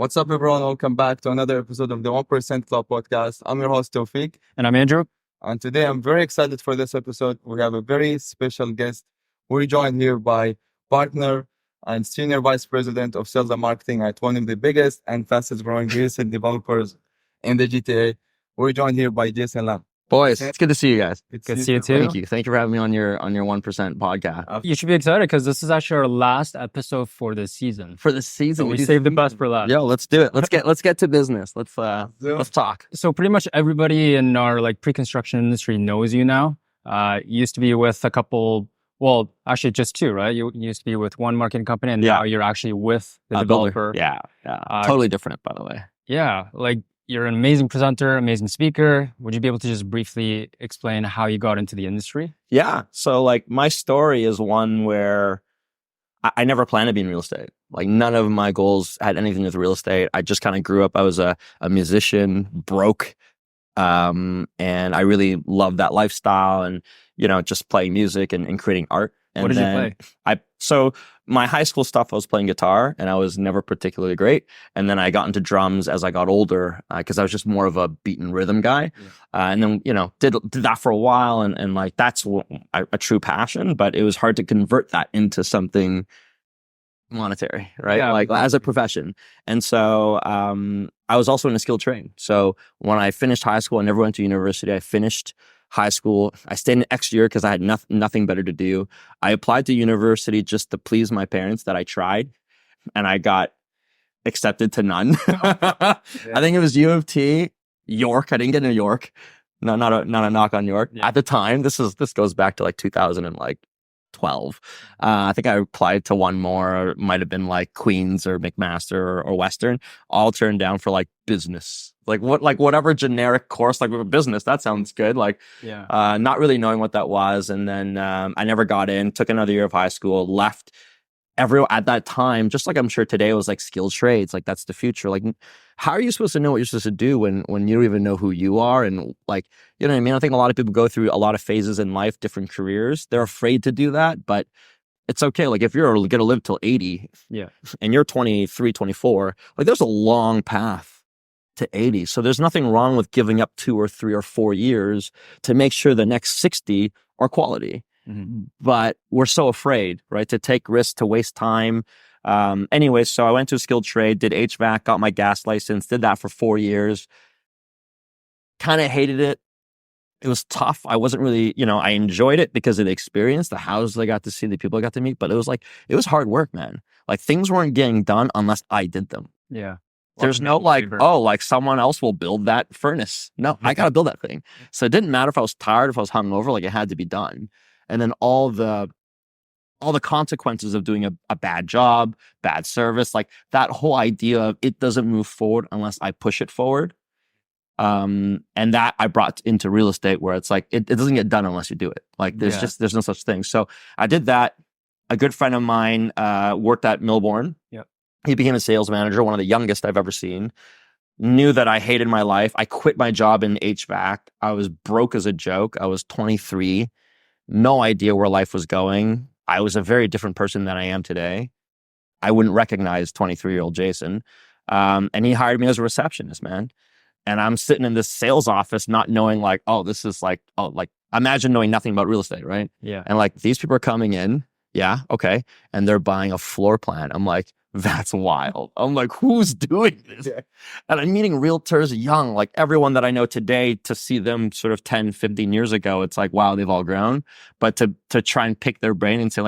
What's up, everyone? Welcome back to another episode of the 1% Club podcast. I'm your host, Tawfiq. And I'm Andrew. And today I'm very excited for this episode. We have a very special guest. We're joined here by partner and senior vice president of sales and marketing at one of the biggest and fastest growing real estate developers in the GTA. We're joined here by Jason Lam. Boys, it's good to see you guys. Good to see you too. Thank you. Thank you for having me on your 1% podcast. You should be excited because this is actually our last episode for the season. So we saved the best for last. Yo, let's do it. Let's get to business. Let's talk. So pretty much everybody in our pre-construction industry knows you now. You used to be with a couple, well, actually just two, right? You used to be with one marketing company and now you're actually with the developer. Yeah. Totally different, by the way. Yeah. You're an amazing presenter, amazing speaker. Would you be able to just briefly explain how you got into the industry? Yeah. So my story is one where I never planned to be in real estate. None of my goals had anything with real estate. I just kind of grew up. I was a musician, broke. And I really loved that lifestyle and, just playing music and creating art. And what did you play? So my high school stuff, I was playing guitar and I was never particularly great. And then I got into drums as I got older because I was just more of a beat and rhythm guy. And then, did that for a while. And that's a true passion, but it was hard to convert that into something monetary, right? Yeah, as a profession. And so I was also in a skilled trade. So when I finished high school, I never went to university. I finished high school. I stayed an extra year because I had nothing better to do. I applied to university just to please my parents that I tried, and I got accepted to none. I think it was U of T, York. I didn't get into York. No, not a knock on York. At the time, this goes back to 2012. I think I applied to one more. It might have been Queens or McMaster or Western. All turned down for business. Whatever generic course, business, that sounds good. Not really knowing what that was. And then I never got in, took another year of high school, left. Everyone at that time, just I'm sure today, was skilled trades. That's the future. How are you supposed to know what you're supposed to do when you don't even know who you are? And you know what I mean? I think a lot of people go through a lot of phases in life, different careers. They're afraid to do that, but it's okay. If you're going to live till 80 and you're 23, 24, there's a long path to 80. So there's nothing wrong with giving up 2 or 3 or 4 years to make sure the next 60 are quality. Mm-hmm. But we're so afraid, right? To take risks, to waste time. Anyway, so I went to a skilled trade, did HVAC, got my gas license, did that for 4 years. Kind of hated it. It was tough. I wasn't really, I enjoyed it because of the experience, the houses I got to see, the people I got to meet, but it was hard work, man. Things weren't getting done unless I did them. Yeah. There's no someone else will build that furnace. No, I got to build that thing. So it didn't matter if I was tired, if I was hungover, it had to be done. And then all the consequences of doing a bad job, bad service, that whole idea of it doesn't move forward unless I push it forward. And that I brought into real estate where it's it doesn't get done unless you do it. There's no such thing. So I did that. A good friend of mine worked at Milbourne. Yep. He became a sales manager, one of the youngest I've ever seen. Knew that I hated my life. I quit my job in HVAC. I was broke as a joke. I was 23. No idea where life was going. I was a very different person than I am today. I wouldn't recognize 23-year-old Jason. And he hired me as a receptionist, man. And I'm sitting in this sales office not knowing this is imagine knowing nothing about real estate, right? Yeah. And these people are coming in. Yeah. Okay. And they're buying a floor plan. I'm that's wild. I'm who's doing this? Yeah. And I'm meeting realtors young, everyone that I know today, to see them sort of 10, 15 years ago. It's wow, they've all grown. But to try and pick their brain and say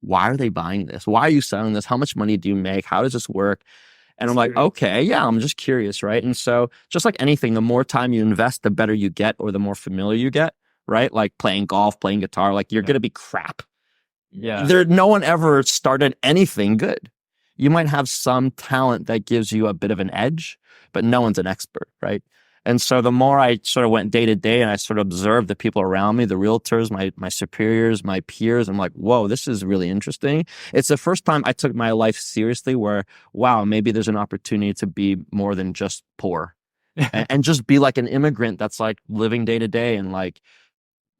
why are they buying this? Why are you selling this? How much money do you make? How does this work? And I'm okay, yeah, I'm just curious, right? And so just like anything, the more time you invest, the better you get, or the more familiar you get, right? Playing golf, playing guitar, you're going to be crap. Yeah. No one ever started anything good. You might have some talent that gives you a bit of an edge, but no one's an expert, right? And so the more I sort of went day to day and I sort of observed the people around me, the realtors, my superiors, my peers, I'm whoa, this is really interesting. It's the first time I took my life seriously where, wow, maybe there's an opportunity to be more than just poor and just be an immigrant that's living day to day and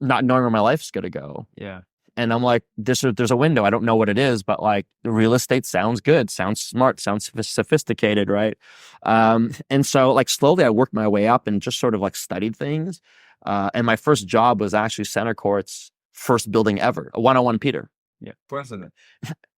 not knowing where my life's going to go. Yeah. And I'm like, there's a window. I don't know what it is, but like the real estate sounds good, sounds smart, sounds sophisticated, right? And so like slowly I worked my way up and just sort of like studied things. And my first job was actually Centrecourt's first building ever, a 101 Peter. Yeah, president.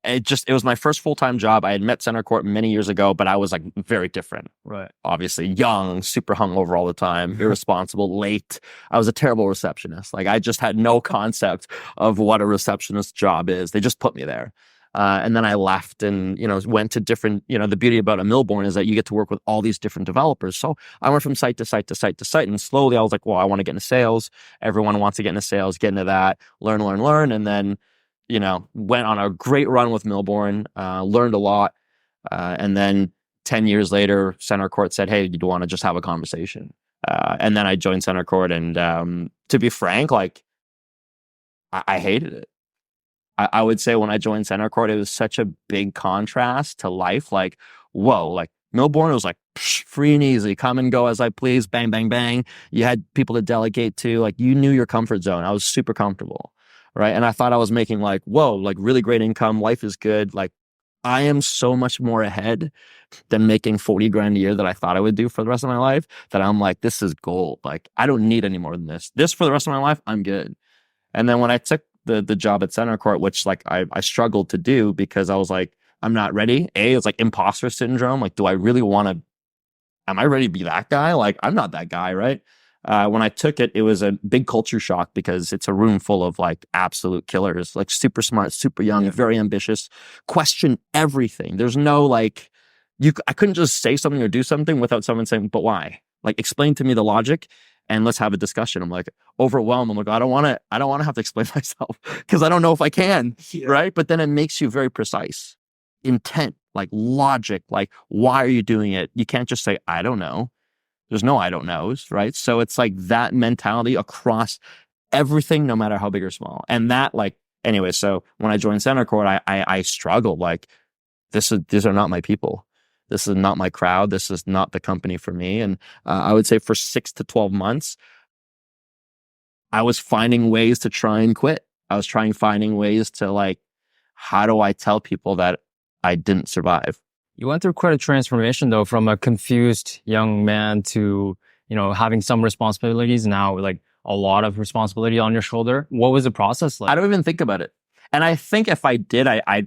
It was my first full-time job. I had met Centrecourt many years ago, but I was like very different. Right. Obviously young, super hungover all the time, irresponsible, late. I was a terrible receptionist. Like I just had no concept of what a receptionist job is. They just put me there. And then I left and, went to different, the beauty about a Millborn is that you get to work with all these different developers. So I went from site to site to site to site. And slowly I was like, well, I want to get into sales. Everyone wants to get into sales, get into that, learn. And then, went on a great run with Millborn, learned a lot. And then 10 years later, Centrecourt said, hey, do you want to just have a conversation? And then I joined Centrecourt. And to be frank, like I hated it. I would say when I joined Centrecourt, it was such a big contrast to life. Like, whoa, like Millborn was like free and easy, come and go as I please, bang, bang, bang. You had people to delegate to, like you knew your comfort zone. I was super comfortable. Right. And I thought I was making like, whoa, like really great income. Life is good. Like I am so much more ahead than making 40 grand a year that I thought I would do for the rest of my life that I'm like, this is gold. Like I don't need any more than this. This for the rest of my life, I'm good. And then when I took the job at Centrecourt, which like I struggled to do because I was like, I'm not ready. It's like imposter syndrome. Like, do I really want to, am I ready to be that guy? Like, I'm not that guy, right? When I took it, it was a big culture shock because it's a room full of like absolute killers, like super smart, super young, very ambitious, question everything. There's no like, I couldn't just say something or do something without someone saying, but why? Like explain to me the logic and let's have a discussion. I'm like overwhelmed. I'm like, I don't want to have to explain myself because I don't know if I can, right? But then it makes you very precise, intent, like logic, like why are you doing it? You can't just say, I don't know. There's no I don't knows, right? So it's like that mentality across everything, no matter how big or small. And that like, anyway, so when I joined Centrecourt, I struggled like, these are not my people. This is not my crowd. This is not the company for me. And I would say for 6 to 12 months, I was finding ways to try and quit. I was finding ways to like, how do I tell people that I didn't survive? You went through quite a transformation though, from a confused young man to, having some responsibilities now, like a lot of responsibility on your shoulder. What was the process like? I don't even think about it. And I think if I did, I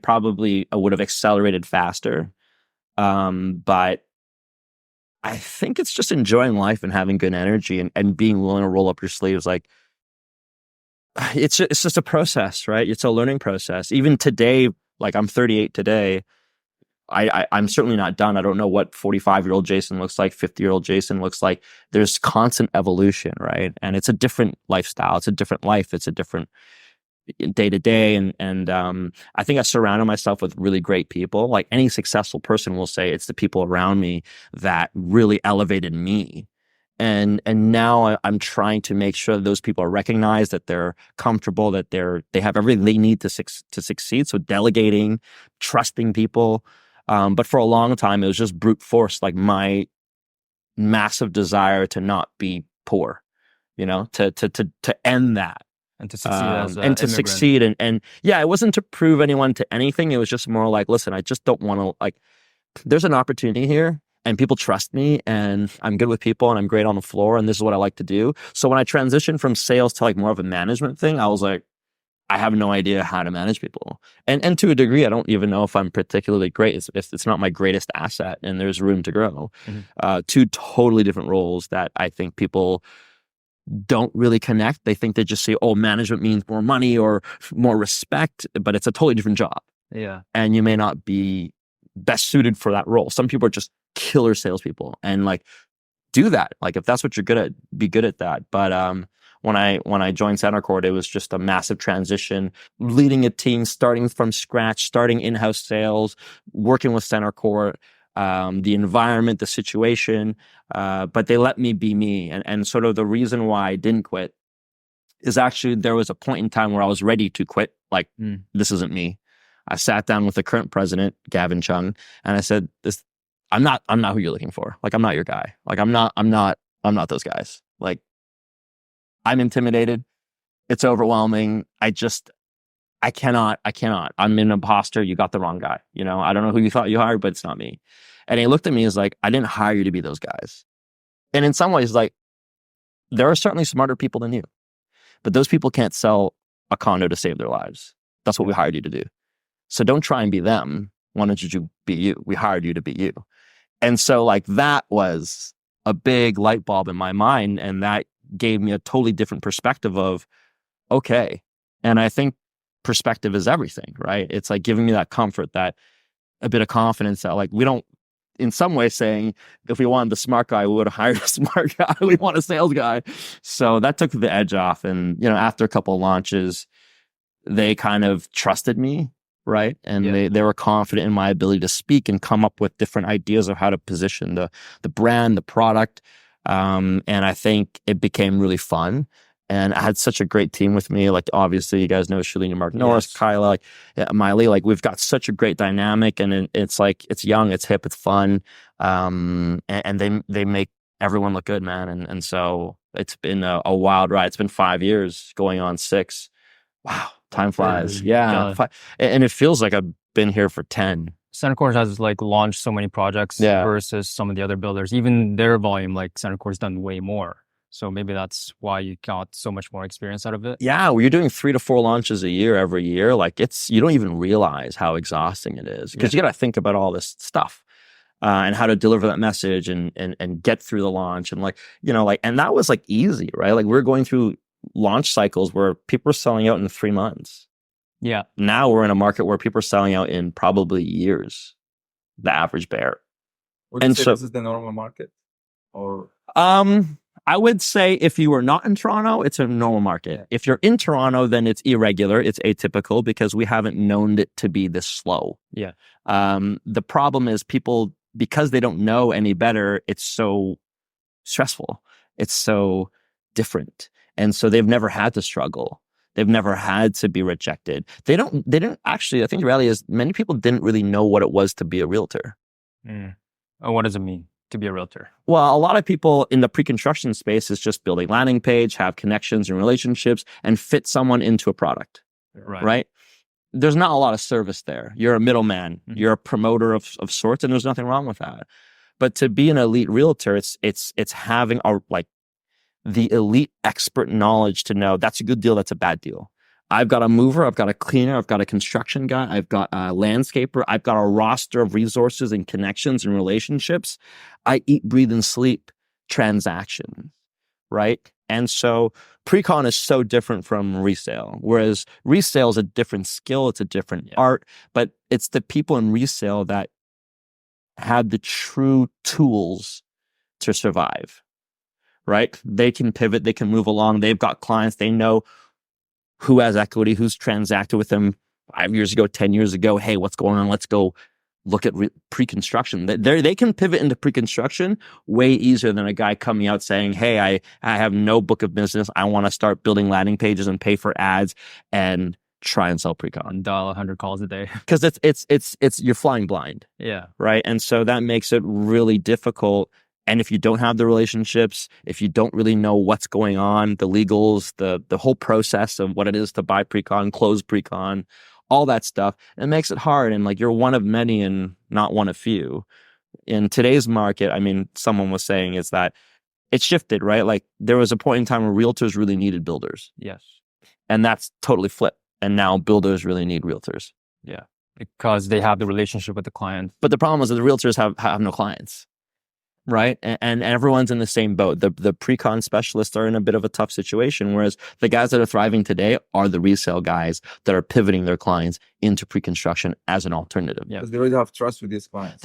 would have accelerated faster. But I think it's just enjoying life and having good energy and being willing to roll up your sleeves. Like it's just a process, right? It's a learning process. Even today, like I'm 38 today. I'm certainly not done. I don't know what 45-year-old Jason looks like, 50-year-old Jason looks like. There's constant evolution, right? And it's a different lifestyle. It's a different life. It's a different day to day. And I think I surrounded myself with really great people. Like any successful person will say, it's the people around me that really elevated me. And now I'm trying to make sure that those people are recognized, that they're comfortable, that they have everything they need to succeed. So delegating, trusting people. But for a long time, it was just brute force, like my massive desire to not be poor, to end that. And to succeed as an and to immigrant. succeed. And yeah, it wasn't to prove anyone to anything. It was just more like, listen, I just don't want to, like, there's an opportunity here and people trust me and I'm good with people and I'm great on the floor and this is what I like to do. So when I transitioned from sales to like more of a management thing, I was like, I have no idea how to manage people. And to a degree, I don't even know if I'm particularly great. It's not my greatest asset and there's room to grow. Mm-hmm. Two totally different roles that I think people don't really connect. They think they just say, oh, management means more money or more respect, but it's a totally different job. Yeah. And you may not be best suited for that role. Some people are just killer salespeople and like do that. Like if that's what you're good at, be good at that. But when I joined Centrecourt, it was just a massive transition, leading a team, starting from scratch, starting in-house sales, working with Centrecourt, the environment, the situation, but they let me be me. And sort of the reason why I didn't quit is actually there was a point in time where I was ready to quit. Like, this isn't me. I sat down with the current president, Gavin Chung, and I said, I'm not who you're looking for. Like, I'm not your guy. Like, I'm not those guys. Like, I'm intimidated. It's overwhelming. I cannot. I'm an imposter. You got the wrong guy. You know, I don't know who you thought you hired, but it's not me. And he looked at me as like, I didn't hire you to be those guys. And in some ways, like, there are certainly smarter people than you, but those people can't sell a condo to save their lives. That's what we hired you to do. So don't try and be them. Why don't you be you? We hired you to be you. And so like that was a big light bulb in my mind. And that gave me a totally different perspective of, okay. And I think perspective is everything, right? It's like giving me that comfort, that a bit of confidence that like we don't, in some way saying if we wanted the smart guy, we would have hired a smart guy. We want a sales guy. So that took the edge off. And, you know, after a couple of launches, they kind of trusted me, right? And they were confident in my ability to speak and come up with different ideas of how to position the brand, the product. And I think it became really fun. And I had such a great team with me. Like, obviously, you guys know Shalini, Mark Norris, Kyla, like, Miley. Like, we've got such a great dynamic, and it's like, it's young, it's hip, it's fun. And they make everyone look good, man. And so it's been a wild ride. It's been 5 years going on 6. Wow, time flies. Yeah. And it feels like I've been here for 10. Centrecourt has like launched so many projects versus some of the other builders. Even their volume, like Centrecourt's done way more. So maybe that's why you got so much more experience out of it. Yeah, well, you're doing 3 to 4 launches a year every year. Like you don't even realize how exhausting it is because you got to think about all this stuff and how to deliver that message and get through the launch and like, you know, like, and that was like easy, right? Like we're going through launch cycles where people are selling out in 3 months. Yeah. Now we're in a market where people are selling out in probably years, the average bear. And so this is the normal market, or I would say if you were not in Toronto, it's a normal market. If you're in Toronto, then it's irregular. It's atypical because we haven't known it to be this slow. Yeah. The problem is people, because they don't know any better, it's so stressful. It's so different. And so they've never had to struggle. They've never had to be rejected. They didn't actually, I think the reality is many people didn't really know what it was to be a realtor. Oh, what does it mean to be a realtor? Well, a lot of people in the pre-construction space is just building landing page, have connections and relationships, and fit someone into a product, right? There's not a lot of service there. You're a middleman. You're a promoter of sorts, and there's nothing wrong with that. But to be an elite realtor, it's having the elite expert knowledge to know that's a good deal, that's a bad deal. I've got a mover, I've got a cleaner, I've got a construction guy, I've got a landscaper, I've got a roster of resources and connections and relationships. I eat, breathe, and sleep transactions, right? And so pre-con is so different from resale, whereas resale is a different skill, it's a different art, but it's the people in resale that have the true tools to survive, right? They can pivot, they can move along, they've got clients, they know who has equity, who's transacted with them 5 years ago, 10 years ago. Hey, what's going on? Let's go look at pre-construction. They can pivot into pre-construction way easier than a guy coming out saying, hey, I have no book of business. I want to start building landing pages and pay for ads and try and sell pre-con. And dial 100 calls a day. Because it's you're flying blind. Yeah. Right. And so that makes it really difficult. And if you don't have the relationships, if you don't really know what's going on, the legals, the whole process of what it is to buy pre-con, close pre-con, all that stuff, it makes it hard. And like you're one of many and not one of few. In today's market, I mean, someone was saying is that it shifted, right? Like there was a point in time where realtors really needed builders. Yes. And that's totally flipped. And now builders really need realtors. Yeah. Because they have the relationship with the client. But the problem is that the realtors have no clients. Right. And everyone's in the same boat. The pre-con specialists are in a bit of a tough situation, whereas the guys that are thriving today are the resale guys that are pivoting their clients into pre-construction as an alternative. Yeah. Because they already have trust with these clients.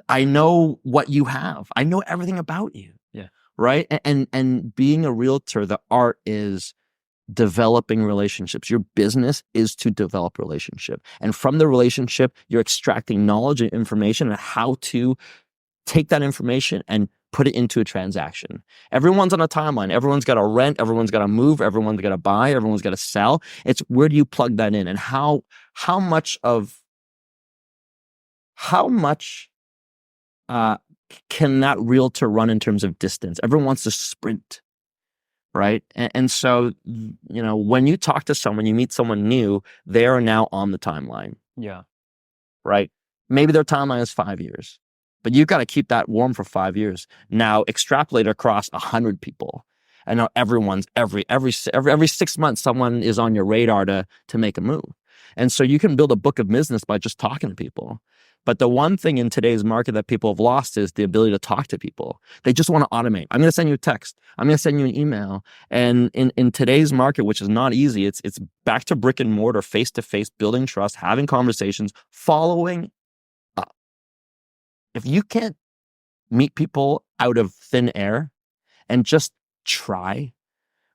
I know what you have. I know everything about you. Yeah. Right. And being a realtor, the art is developing relationships. Your business is to develop relationship. And from the relationship, you're extracting knowledge and information on how to take that information and put it into a transaction. Everyone's on a timeline. Everyone's got to rent. Everyone's got to move. Everyone's got to buy. Everyone's got to sell. It's where do you plug that in, and how much can that realtor run in terms of distance? Everyone wants to sprint, right? And so, when you talk to someone, you meet someone new, they are now on the timeline, Yeah. right? Maybe their timeline is 5 years, but you've got to keep that warm for 5 years. Now extrapolate across 100 people. And now everyone's every 6 months, someone is on your radar to make a move. And so you can build a book of business by just talking to people. But the one thing in today's market that people have lost is the ability to talk to people. They just want to automate. I'm going to send you a text. I'm going to send you an email. And in today's market, which is not easy, it's back to brick and mortar, face-to-face, building trust, having conversations, following up. If you can't meet people out of thin air and just try,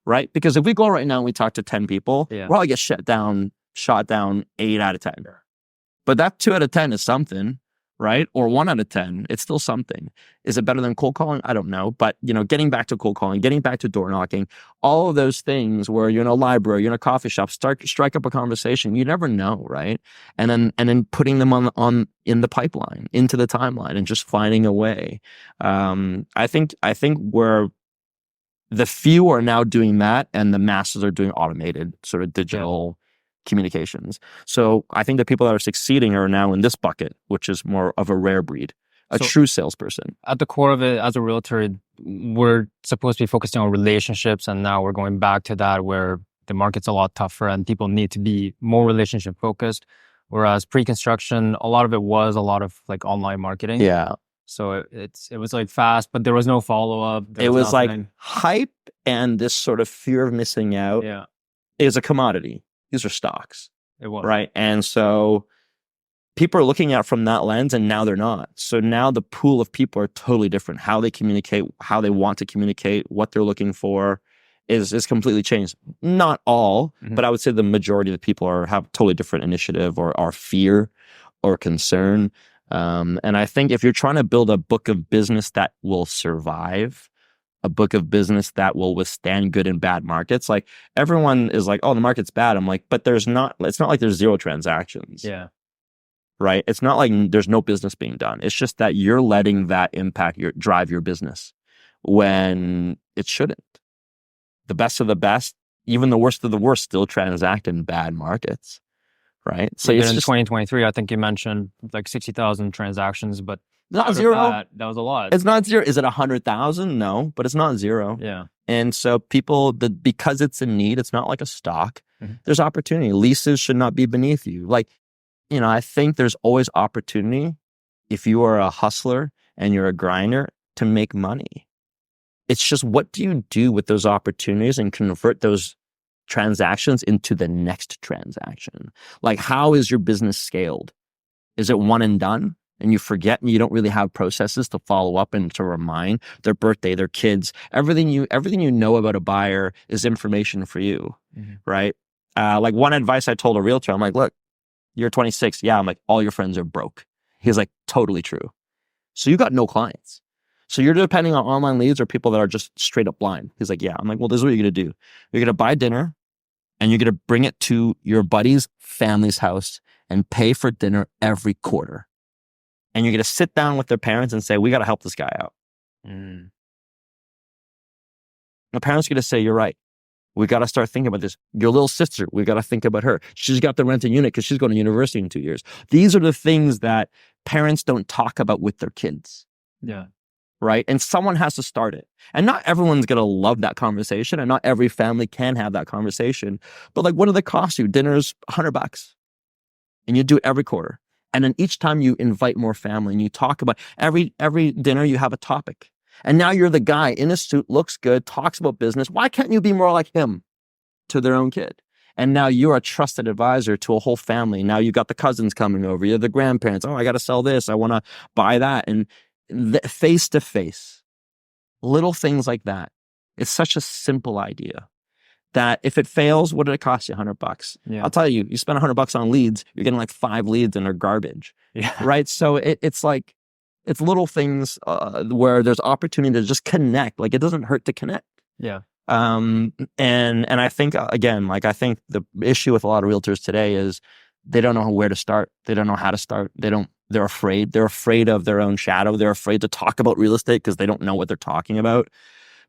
right? Because if we go right now and we talk to 10 people, we'll probably get shot down 8 out of 10. But that 2 out of 10 is something, right? Or 1 out of 10, it's still something. Is it better than cold calling? I don't know. But, getting back to cold calling, getting back to door knocking, all of those things where you're in a library, you're in a coffee shop, strike up a conversation. You never know, right? And then putting them on in the pipeline, into the timeline, and just finding a way. I think where the few are now doing that, and the masses are doing automated sort of digital communications. So I think the people that are succeeding are now in this bucket, which is more of a rare breed, a true salesperson. At the core of it, as a realtor, we're supposed to be focusing on relationships, and now we're going back to that where the market's a lot tougher and people need to be more relationship focused. Whereas pre-construction, a lot of it was a lot of like online marketing. Yeah. So it was like fast, but there was no follow-up. It was like hype, and this sort of fear of missing out is a commodity. These are stocks. It was. Right. And so people are looking at it from that lens, and now they're not. So now the pool of people are totally different. How they communicate, how they want to communicate, what they're looking for is completely changed. Not all, but I would say the majority of the people have totally different initiative or fear or concern. And I think if you're trying to build a book of business that will survive, a book of business that will withstand good and bad markets, like everyone is like, oh, the market's bad. I'm like, but it's not like there's zero transactions. Yeah. Right. It's not like there's no business being done. It's just that you're letting that impact drive your business when it shouldn't. The best of the best, even the worst of the worst, still transact in bad markets. Right. So in 2023, I think you mentioned like 60,000 transactions, but not zero. That was a lot. It's not zero. Is it 100,000? No, but it's not zero. Yeah. And so people, because it's a need, it's not like a stock. There's opportunity. Leases should not be beneath you. Like, I think there's always opportunity if you are a hustler and you're a grinder to make money. It's just, what do you do with those opportunities and convert those transactions into the next transaction? Like, how is your business scaled? Is it one and done? And you forget, and you don't really have processes to follow up and to remind their birthday, their kids, everything you know about a buyer is information for you, right? Like, one advice I told a realtor, I'm like, look, you're 26. Yeah. I'm like, all your friends are broke. He's like, totally true. So you got no clients. So you're depending on online leads or people that are just straight up blind. He's like, yeah. I'm like, well, this is what you're going to do. You're going to buy dinner, and you're going to bring it to your buddy's family's house and pay for dinner every quarter. And you're going to sit down with their parents and say, we got to help this guy out. The parents are going to say, you're right. We got to start thinking about this. Your little sister, we got to think about her. She's got to rent a unit because she's going to university in 2 years. These are the things that parents don't talk about with their kids. Yeah. Right? And someone has to start it. And not everyone's going to love that conversation, and not every family can have that conversation. But like, what do they cost you? Dinner's $100. And you do it every quarter. And then each time you invite more family and you talk about every dinner, you have a topic. And now you're the guy in a suit, looks good, talks about business. Why can't you be more like him to their own kid? And now you're a trusted advisor to a whole family. Now you got the cousins coming over, you're the grandparents. Oh, I got to sell this. I want to buy that. And face to face, little things like that. It's such a simple idea that if it fails, what did it cost you? $100. Yeah. I'll tell you, you spend $100 on leads, you're getting like 5 leads and they're garbage. Yeah. Right. So it's like, it's little things where there's opportunity to just connect. Like, it doesn't hurt to connect. Yeah. And I think, again, like, I think the issue with a lot of realtors today is they don't know where to start. They don't know how to start. They're afraid. They're afraid of their own shadow. They're afraid to talk about real estate because they don't know what they're talking about.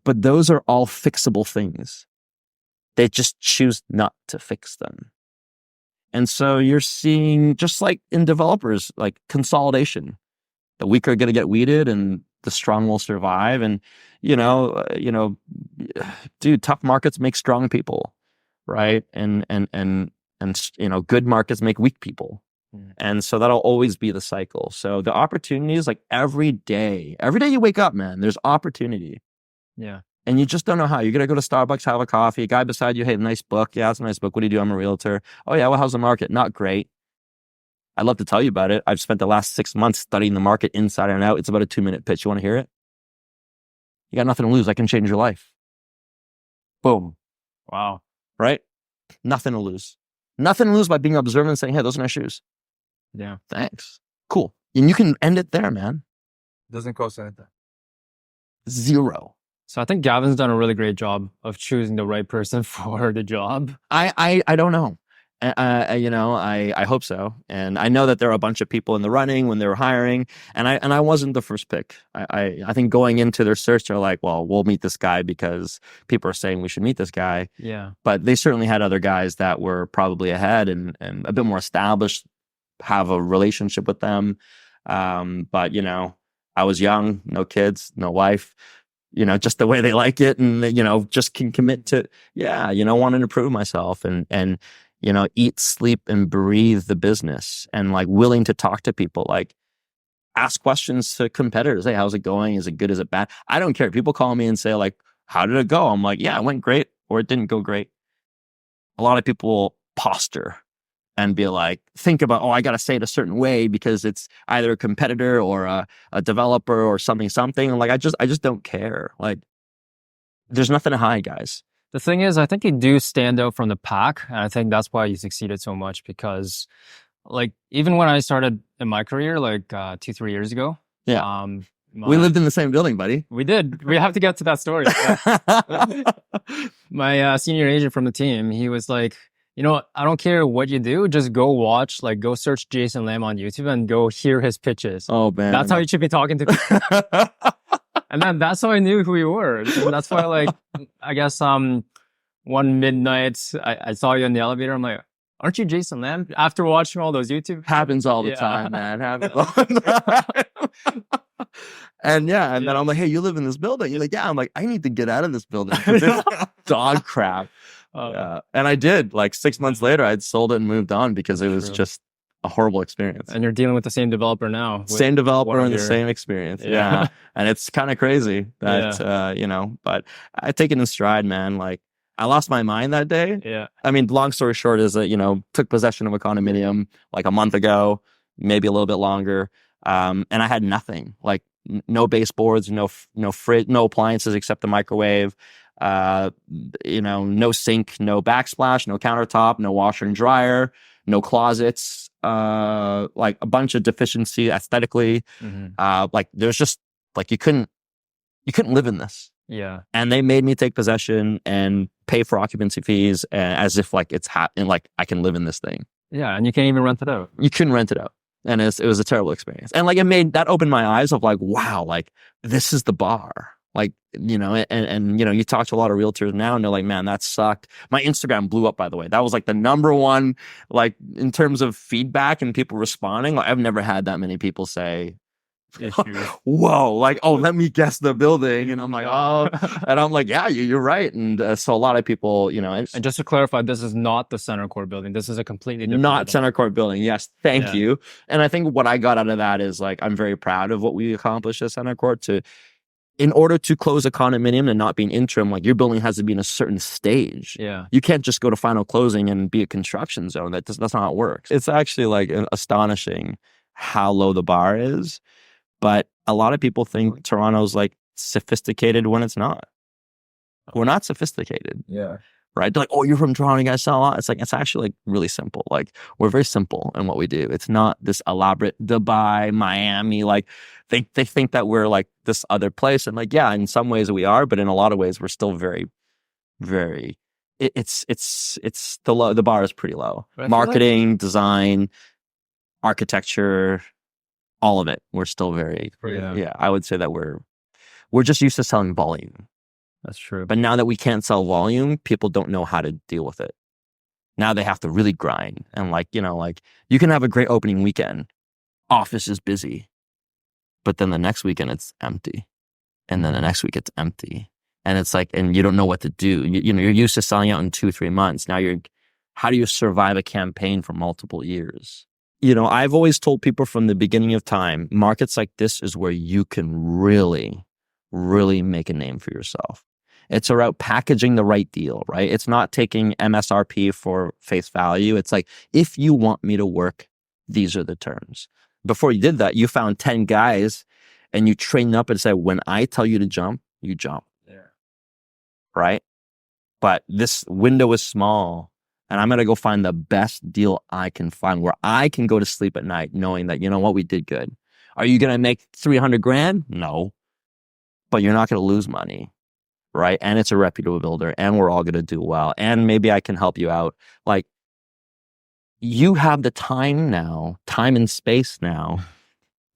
But those are all fixable things. They just choose not to fix them. And so you're seeing, just like in developers, like consolidation. The weak are going to get weeded and the strong will survive. And, dude, tough markets make strong people, right? And good markets make weak people. And so that'll always be the cycle. So the opportunities, like every day you wake up, man, there's opportunity. Yeah. And you just don't know how. You're going to go to Starbucks, have a coffee. A guy beside you, hey, nice book. Yeah, it's a nice book. What do you do? I'm a realtor. Oh, yeah, well, how's the market? Not great. I'd love to tell you about it. I've spent the last 6 months studying the market inside and out. It's about a 2-minute pitch. You want to hear it? You got nothing to lose. I can change your life. Boom. Wow. Right? Nothing to lose. Nothing to lose by being observant and saying, hey, those are my shoes. Yeah. Thanks. Cool. And you can end it there, man. Doesn't cost anything. 0. So I think Gavin's done a really great job of choosing the right person for the job. I don't know. I hope so. And I know that there are a bunch of people in the running when they were hiring, and I wasn't the first pick. I think going into their search, they're like, well, we'll meet this guy because people are saying we should meet this guy. Yeah. But they certainly had other guys that were probably ahead and a bit more established, have a relationship with them. But I was young, no kids, no wife. Just the way they like it, and just can commit to, wanting to prove myself and eat, sleep, and breathe the business, and like willing to talk to people, like ask questions to competitors. Hey, how's it going? Is it good? Is it bad? I don't care. People call me and say like, how did it go? I'm like, yeah, it went great, or it didn't go great. A lot of people posture and be like, think about, I got to say it a certain way because it's either a competitor or a developer or something. And like, I just don't care. Like, there's nothing to hide, guys. The thing is, I think you do stand out from the pack. And I think that's why you succeeded so much, because like, even when I started in my career, like 2-3 years ago. Yeah. We lived in the same building, buddy. We did. We have to get to that story. My senior agent from the team, he was like, I don't care what you do, just go watch, like go search Jason Lam on YouTube and go hear his pitches. Oh, man. That's how you should be talking to people. And then that's how I knew who you were. And that's why, like, I guess one midnight, I saw you in the elevator. I'm like, aren't you Jason Lam? After watching all those YouTube. Happens all the time, man. Happens all the time. And then I'm like, hey, you live in this building? You're like, yeah. I'm like, I need to get out of this building. This dog crap. And I did. Like 6 months later, I'd sold it and moved on because it was just a horrible experience. And you're dealing with the same developer now. Same developer and the same experience. Yeah. And it's kind of crazy that, but I take it in stride, man. Like, I lost my mind that day. Yeah. I mean, long story short is that, took possession of a condominium like a month ago, maybe a little bit longer. And I had nothing, like no baseboards, no fridge, no appliances except the microwave. No sink, no backsplash, no countertop, no washer and dryer, no closets, like a bunch of deficiency aesthetically. Like there's just like, you couldn't live in this. Yeah. And they made me take possession and pay for occupancy fees as if like it's and like I can live in this thing. Yeah. And you can't even rent it out. You couldn't rent it out. And it was a terrible experience. And like that opened my eyes of like, wow, like this is the bar. Like, and you talk to a lot of realtors now and they're like, man, that sucked. My Instagram blew up, by the way. That was like the number one, like in terms of feedback and people responding. Like, I've never had that many people say, whoa, like, oh, let me guess the building. And I'm like, oh, and I'm like, yeah, you're right. And so a lot of people, and just to clarify, this is not the Centrecourt building. This is a completely different not building. Centrecourt building. Yes. Thank you. And I think what I got out of that is like, I'm very proud of what we accomplished at Centrecourt in order to close a condominium and not be an interim, like your building has to be in a certain stage. Yeah. You can't just go to final closing and be a construction zone. That's not how it works. It's actually like astonishing how low the bar is. But a lot of people think Toronto's like sophisticated when it's not. We're not sophisticated. Yeah. Right? They're like, oh, you're from Toronto, you guys sell a lot. It's like, it's actually like really simple. Like, we're very simple in what we do. It's not this elaborate Dubai, Miami. Like, they think that we're like this other place. And like, yeah, in some ways we are, but in a lot of ways we're still very, very, the bar is pretty low. Marketing, design, architecture, all of it. We're still very, I would say that we're just used to selling volume. That's true. But now that we can't sell volume, people don't know how to deal with it. Now they have to really grind. And like, you can have a great opening weekend. Office is busy. But then the next weekend it's empty. And then the next week it's empty. And it's like, and you don't know what to do. You're used to selling out in 2-3 months. Now how do you survive a campaign for multiple years? I've always told people from the beginning of time, markets like this is where you can really, really make a name for yourself. It's about packaging the right deal, right? It's not taking MSRP for face value. It's like, if you want me to work, these are the terms. Before you did that, you found 10 guys and you trained up and said, when I tell you to jump, you jump. Yeah. Right? But this window is small and I'm going to go find the best deal I can find where I can go to sleep at night knowing that, we did good. Are you going to make 300 grand? No. But you're not going to lose money. Right? And it's a reputable builder and we're all going to do well. And maybe I can help you out. Like, you have the time and space now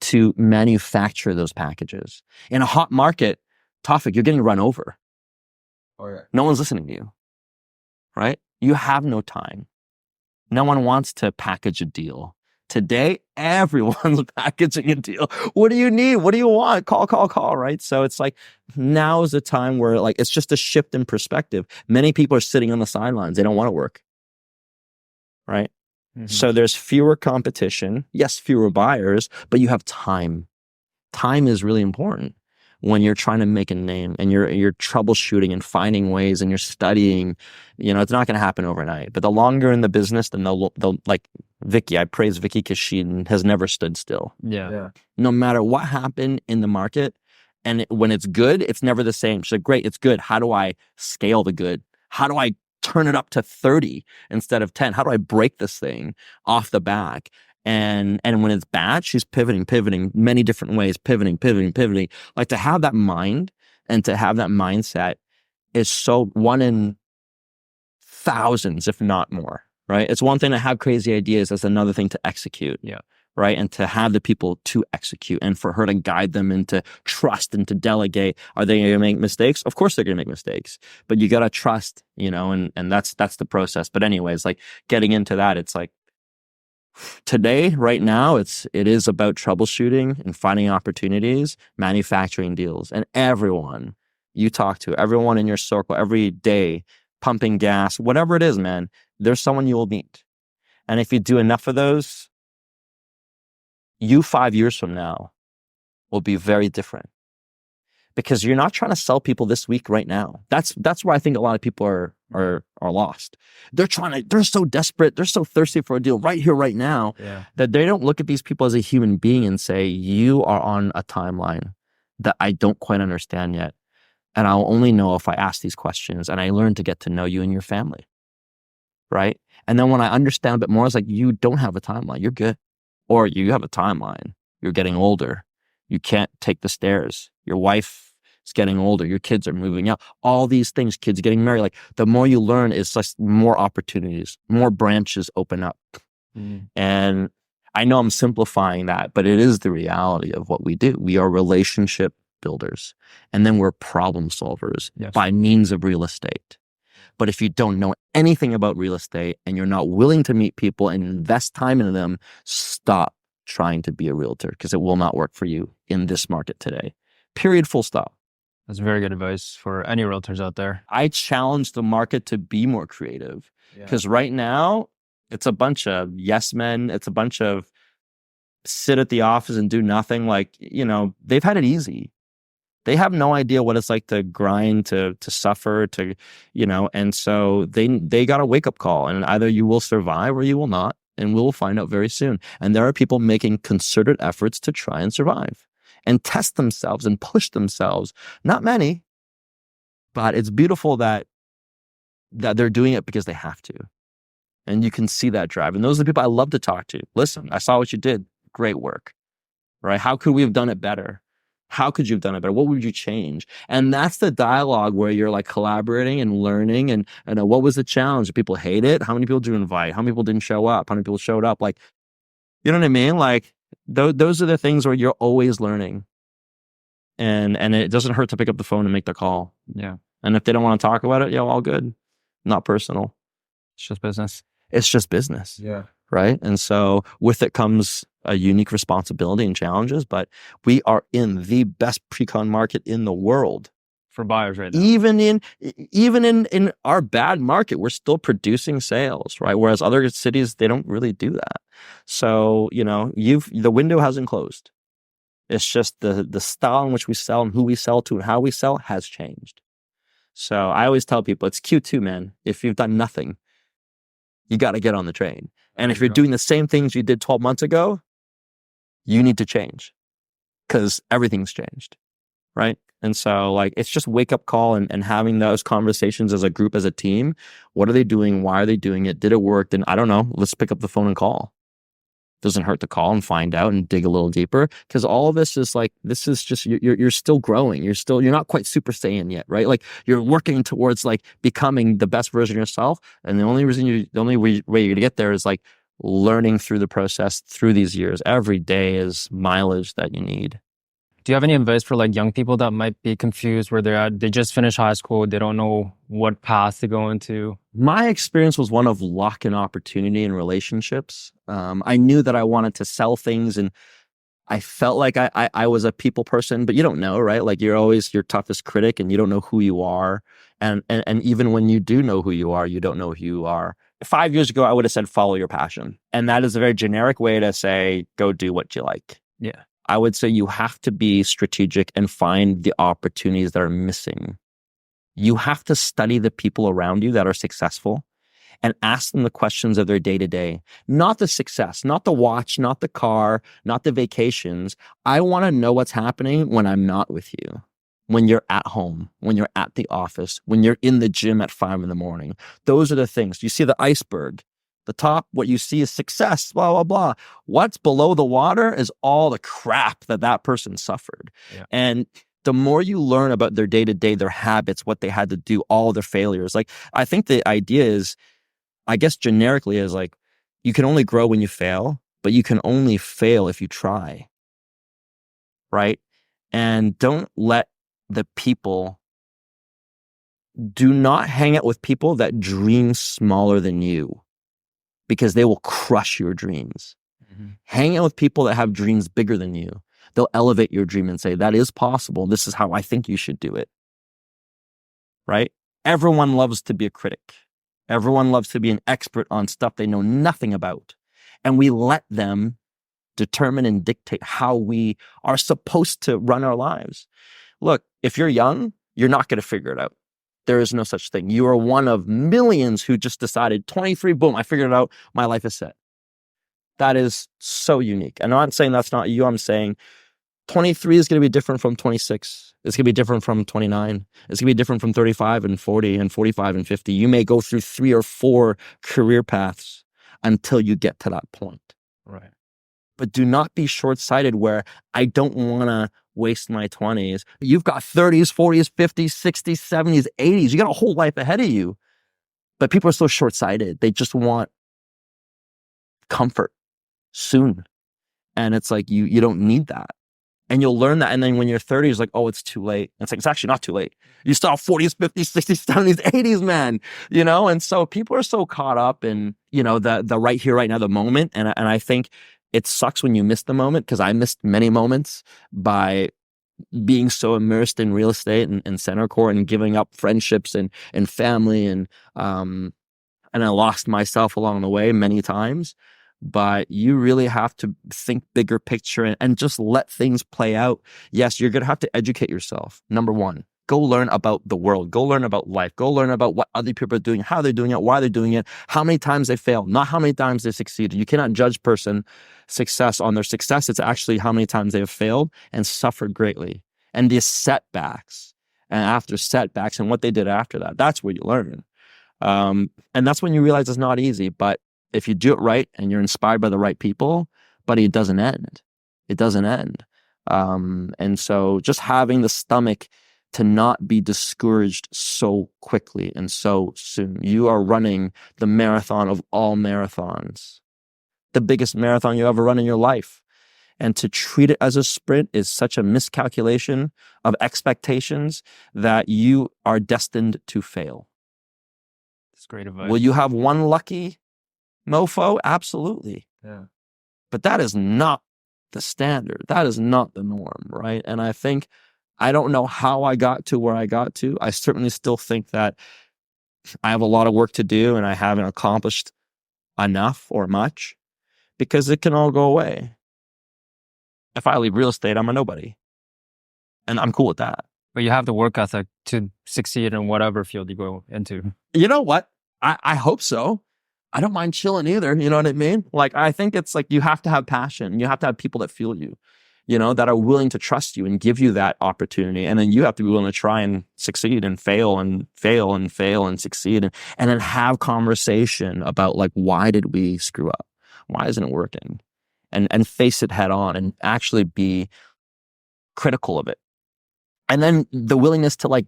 to manufacture those packages. In a hot market, Tawfiq, you're getting run over. Oh, yeah. No one's listening to you. Right? You have no time. No one wants to package a deal. Today, everyone's packaging a deal. What do you need? What do you want? Call, right? So it's like, now is the time where like, it's just a shift in perspective. Many people are sitting on the sidelines. They don't want to work. Right? Mm-hmm. So there's fewer competition. Yes, fewer buyers, but you have time. Time is really important when you're trying to make a name and you're troubleshooting and finding ways and you're studying. It's not going to happen overnight. But the longer in the business, then they'll like Vicky. I praise Vicky because she has never stood still. Yeah. No matter what happened in the market, and when it's good, it's never the same. She's like, great, it's good. How do I scale the good? How do I turn it up to 30 instead of 10? How do I break this thing off the back? And when it's bad, she's pivoting many different ways, pivoting. Like, to have that mind and to have that mindset is so one in thousands, if not more, right? It's one thing to have crazy ideas. It's another thing to execute. Yeah. Right. And to have the people to execute and for her to guide them and to trust and to delegate. Are they going to make mistakes? Of course they're going to make mistakes, but you got to trust, and that's the process. But anyways, like, getting into that, it's like, today, right now, it is about troubleshooting and finding opportunities, manufacturing deals. And everyone you talk to, everyone in your circle, every day, pumping gas, whatever it is, man, there's someone you will meet. And if you do enough of those, you 5 years from now will be very different. Because you're not trying to sell people this week right now. That's where I think a lot of people are lost. They're so desperate, they're so thirsty for a deal right here, right now, that they don't look at these people as a human being and say, you are on a timeline that I don't quite understand yet. And I'll only know if I ask these questions and I learn to get to know you and your family. Right? And then when I understand a bit more, it's like, you don't have a timeline, you're good. Or you have a timeline, you're getting older. You can't take the stairs. Your wife is getting older. Your kids are moving out. All these things, kids getting married. Like, the more you learn, it's just more opportunities, more branches open up. Mm. And I know I'm simplifying that, but it is the reality of what we do. We are relationship builders. And then we're problem solvers by means of real estate. But if you don't know anything about real estate and you're not willing to meet people and invest time into them, stop trying to be a realtor, because it will not work for you in this market today. Period. Full stop. That's very good advice for any realtors out there. I challenge the market to be more creative, because right now it's a bunch of yes men. It's a bunch of sit at the office and do nothing. Like, they've had it easy. They have no idea what it's like to grind, to suffer, and so they got a wake up call, and either you will survive or you will not. And we'll find out very soon. And there are people making concerted efforts to try and survive and test themselves and push themselves. Not many, but it's beautiful that they're doing it because they have to. And you can see that drive. And those are the people I love to talk to. Listen, I saw what you did. Great work. Right? How could we have done it better? How could you have done it better? What would you change? And that's the dialogue where you're like collaborating and learning. And what was the challenge? Did people hate it? How many people did you invite? How many people didn't show up? How many people showed up? Like, you know what I mean? Like, those are the things where you're always learning. And it doesn't hurt to pick up the phone and make the call. Yeah. And if they don't want to talk about it, all good. Not personal. It's just business. It's just business. Yeah. Right. And so with it comes a unique responsibility and challenges, but we are in the best pre-con market in the world. For buyers right now. Even in our bad market, we're still producing sales, right? Whereas other cities, they don't really do that. So, the window hasn't closed. It's just the style in which we sell and who we sell to and how we sell has changed. So I always tell people it's Q2, man. If you've done nothing, you got to get on the train. And if you're doing the same things you did 12 months ago, you need to change because everything's changed, right? And so it's just wake up call and having those conversations as a group, as a team. What are they doing? Why are they doing it? Did it work? Then I don't know. Let's pick up the phone and call. Doesn't hurt to call and find out and dig a little deeper, because all of this is this is just, you're still growing. You're not quite Super Saiyan yet, right? You're working towards becoming the best version of yourself. And the only way you're going to get there is learning through the process through these years. Every day is mileage that you need. Do you have any advice for young people that might be confused where they're at? They just finished high school. They don't know what path to go into. My experience was one of luck and opportunity in relationships. I knew that I wanted to sell things, and I felt like I was a people person, but you don't know, right? You're always your toughest critic and you don't know who you are. And even when you do know who you are, you don't know who you are. 5 years ago, I would have said, follow your passion. And that is a very generic way to say, go do what you like. Yeah. I would say you have to be strategic and find the opportunities that are missing. You have to study the people around you that are successful and ask them the questions of their day-to-day. Not the success, not the watch, not the car, not the vacations. I want to know what's happening when I'm not with you. When you're at home, when you're at the office, when you're in the gym at 5 a.m. Those are the things. You see the iceberg. The top, what you see is success, blah, blah, blah. What's below the water is all the crap that person suffered. Yeah. And the more you learn about their day-to-day, their habits, what they had to do, all their failures. I think the idea is, I guess generically is you can only grow when you fail, but you can only fail if you try. Right? And do not hang out with people that dream smaller than you, because they will crush your dreams. Mm-hmm. Hang out with people that have dreams bigger than you. They'll elevate your dream and say, that is possible. This is how I think you should do it. Right? Everyone loves to be a critic. Everyone loves to be an expert on stuff they know nothing about. And we let them determine and dictate how we are supposed to run our lives. Look, if you're young, you're not going to figure it out. There is no such thing. You are one of millions who just decided 23, boom, I figured it out. My life is set. That is so unique. And I'm not saying that's not you. I'm saying 23 is going to be different from 26. It's going to be different from 29. It's going to be different from 35 and 40 and 45 and 50. You may go through 3 or 4 career paths until you get to that point. Right. But do not be short-sighted where I don't want to waste my 20s. You've got 30s, 40s, 50s, 60s, 70s, 80s. You got a whole life ahead of you. But people are so short-sighted. They just want comfort soon. And it's you don't need that. And you'll learn that. And then when you're 30, it's oh, it's too late. And it's actually not too late. You still have 40s, 50s, 60s, 70s, 80s, man. And so people are so caught up in, the right here, right now, the moment. And I think it sucks when you miss the moment, because I missed many moments by being so immersed in real estate and Centrecourt and giving up friendships and family. And I lost myself along the way many times. But you really have to think bigger picture and just let things play out. Yes, you're going to have to educate yourself. Number one, go learn about the world. Go learn about life. Go learn about what other people are doing, how they're doing it, why they're doing it, how many times they fail, not how many times they succeeded. You cannot judge person success on their success. It's actually how many times they have failed and suffered greatly. And the setbacks, and after setbacks and what they did after that, that's where you learn. And that's when you realize it's not easy. But if you do it right and you're inspired by the right people, buddy, it doesn't end. It doesn't end. And so just having the stomach to not be discouraged so quickly and so soon. You are running the marathon of all marathons, the biggest marathon you ever run in your life. And to treat it as a sprint is such a miscalculation of expectations that you are destined to fail. That's great advice. Will you have one lucky mofo? Absolutely. Yeah. But that is not the standard. That is not the norm, right? And I think, I don't know how I got to where I got to. I certainly still think that I have a lot of work to do and I haven't accomplished enough or much, because it can all go away. If I leave real estate, I'm a nobody. And I'm cool with that. But you have the work ethic to succeed in whatever field you go into. You know what? I hope so. I don't mind chilling either. You know what I mean? Like, I think it's like, you have to have passion. You have to have people that feel you, you know, that are willing to trust you and give you that opportunity. And then you have to be willing to try and succeed and fail and fail and fail and succeed. And then have conversation about, like, why did we screw up? Why isn't it working? And face it head on and actually be critical of it. And then the willingness to, like,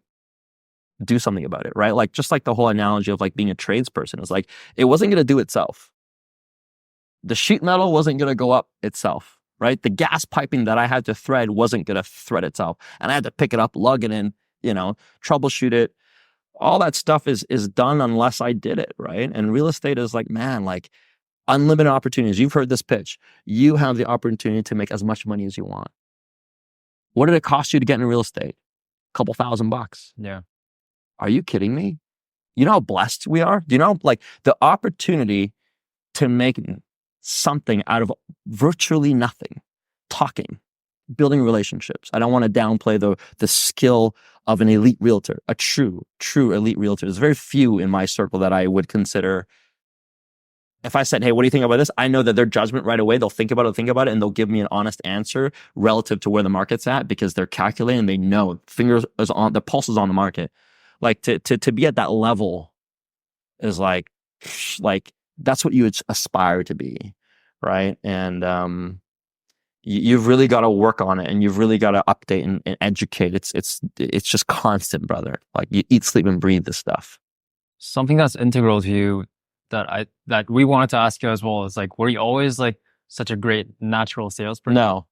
do something about it, right? Like, just like the whole analogy of, like, being a tradesperson is like, it wasn't going to do itself. The sheet metal wasn't going to go up itself, right? The gas piping that I had to thread wasn't going to thread itself. And I had to pick it up, lug it in, you know, troubleshoot it. All that stuff is done unless I did it, right? And real estate is like, man, like, unlimited opportunities. You've heard this pitch. You have the opportunity to make as much money as you want. What did it cost you to get into real estate? A couple $1,000. Yeah. Are you kidding me? You know how blessed we are? Do you know, like, the opportunity to make something out of virtually nothing, talking, building relationships. I don't want to downplay the skill of an elite realtor, a true elite realtor. There's very few in my circle that I would consider. If I said, hey, what do you think about this? I know that their judgment right away, they'll think about it, and they'll give me an honest answer relative to where the market's at, because they're calculating, they know the pulse is on the market. Like, to be at that level is like that's what you would aspire to be, right? And you've really got to work on it, and you've really got to update and educate. It's just constant, brother. Like, you eat, sleep, and breathe this stuff. Something that's integral to you that we wanted to ask you as well is, like, were you always, like, such a great natural salesperson? No.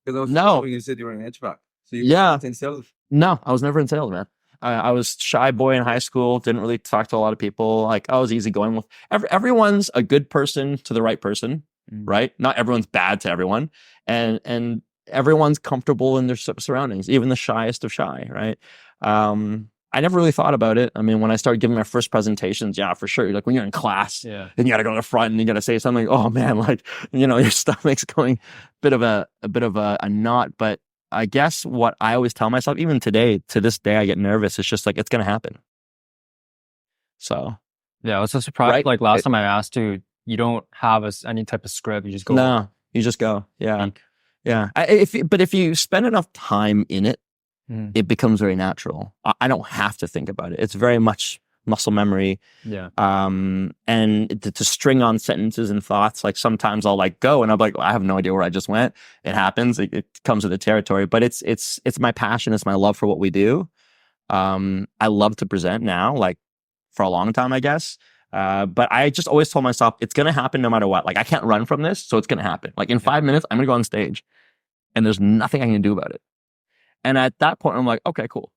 Because No. you said you were in HVAC. So you Yeah. were in sales. No, I was never in sales, man. I was shy boy in high school. Didn't really talk to a lot of people. Like, I was easygoing with everyone's a good person to the right person, right? Not everyone's bad to everyone, and everyone's comfortable in their surroundings, even the shyest of shy, right? I never really thought about it. I mean, when I started giving my first presentations, yeah, for sure. Like, when you're in class, Yeah. then you got to go to the front and you got to say something. Oh man, like, you know, your stomach's going a bit of a knot, but I guess what I always tell myself, even today, to this day, I get nervous. It's just like, it's going to happen. So. Yeah, I was so surprised. Right? Like, last time I asked you, you don't have any type of script. You just go. No, you just go. Yeah. Speak. Yeah. But if you spend enough time in it, it becomes very natural. I don't have to think about it. It's very much muscle memory. Yeah. And to string on sentences and thoughts, like, sometimes I'll, like, go and I'm like, I have no idea where I just went. It happens. It comes with the territory, but it's my passion. It's my love for what we do. I love to present now, like, for a long time, I guess. But I just always told myself, it's going to happen no matter what. Like, I can't run from this. So it's going to happen. Like, in 5 minutes, I'm going to go on stage and there's nothing I can do about it. And at that point, I'm like, okay, cool.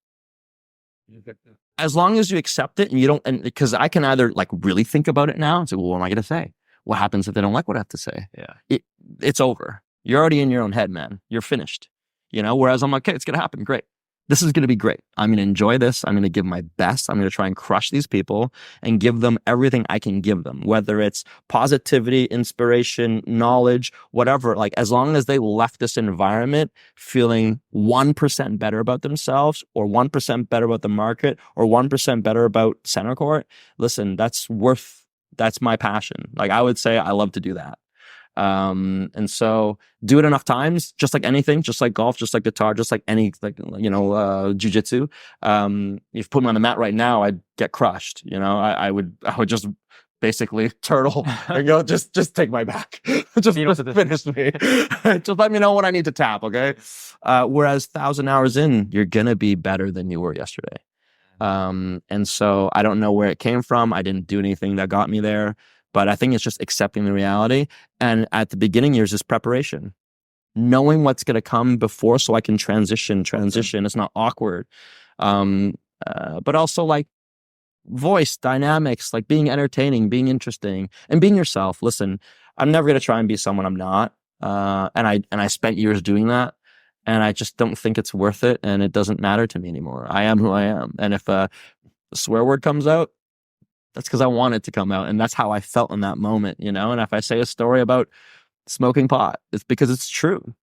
As long as you accept it and you don't, and because I can either, like, really think about it now and say, well, what am I going to say? What happens if they don't like what I have to say? Yeah. It's over. You're already in your own head, man. You're finished, you know? Whereas I'm like, okay, it's going to happen. Great. This is going to be great. I'm going to enjoy this. I'm going to give my best. I'm going to try and crush these people and give them everything I can give them, whether it's positivity, inspiration, knowledge, whatever. Like, as long as they left this environment feeling 1% better about themselves, or 1% better about the market, or 1% better about Centrecourt, listen, that's my passion. Like, I would say I love to do that. And so do it enough times, just like anything, just like golf, just like guitar, just like any, like, you know, jujitsu. If you put me on the mat right now, I'd get crushed. You know, I would just basically turtle and go, just take my back. just finish me. Just let me know when I need to tap. Okay. Whereas 1,000 hours in, you're going to be better than you were yesterday. And so I don't know where it came from. I didn't do anything that got me there. But I think it's just accepting the reality. And at the beginning, there's this preparation. knowing what's going to come before so I can transition. It's not awkward. But also like voice dynamics, like being entertaining, being interesting, and being yourself. Listen, I'm never going to try and be someone I'm not. And I spent years doing that, and I just don't think it's worth it, and it doesn't matter to me anymore. I am who I am. And if a swear word comes out, that's because I want it to come out, and that's how I felt in that moment, you know? And if I say a story about smoking pot, it's because it's true,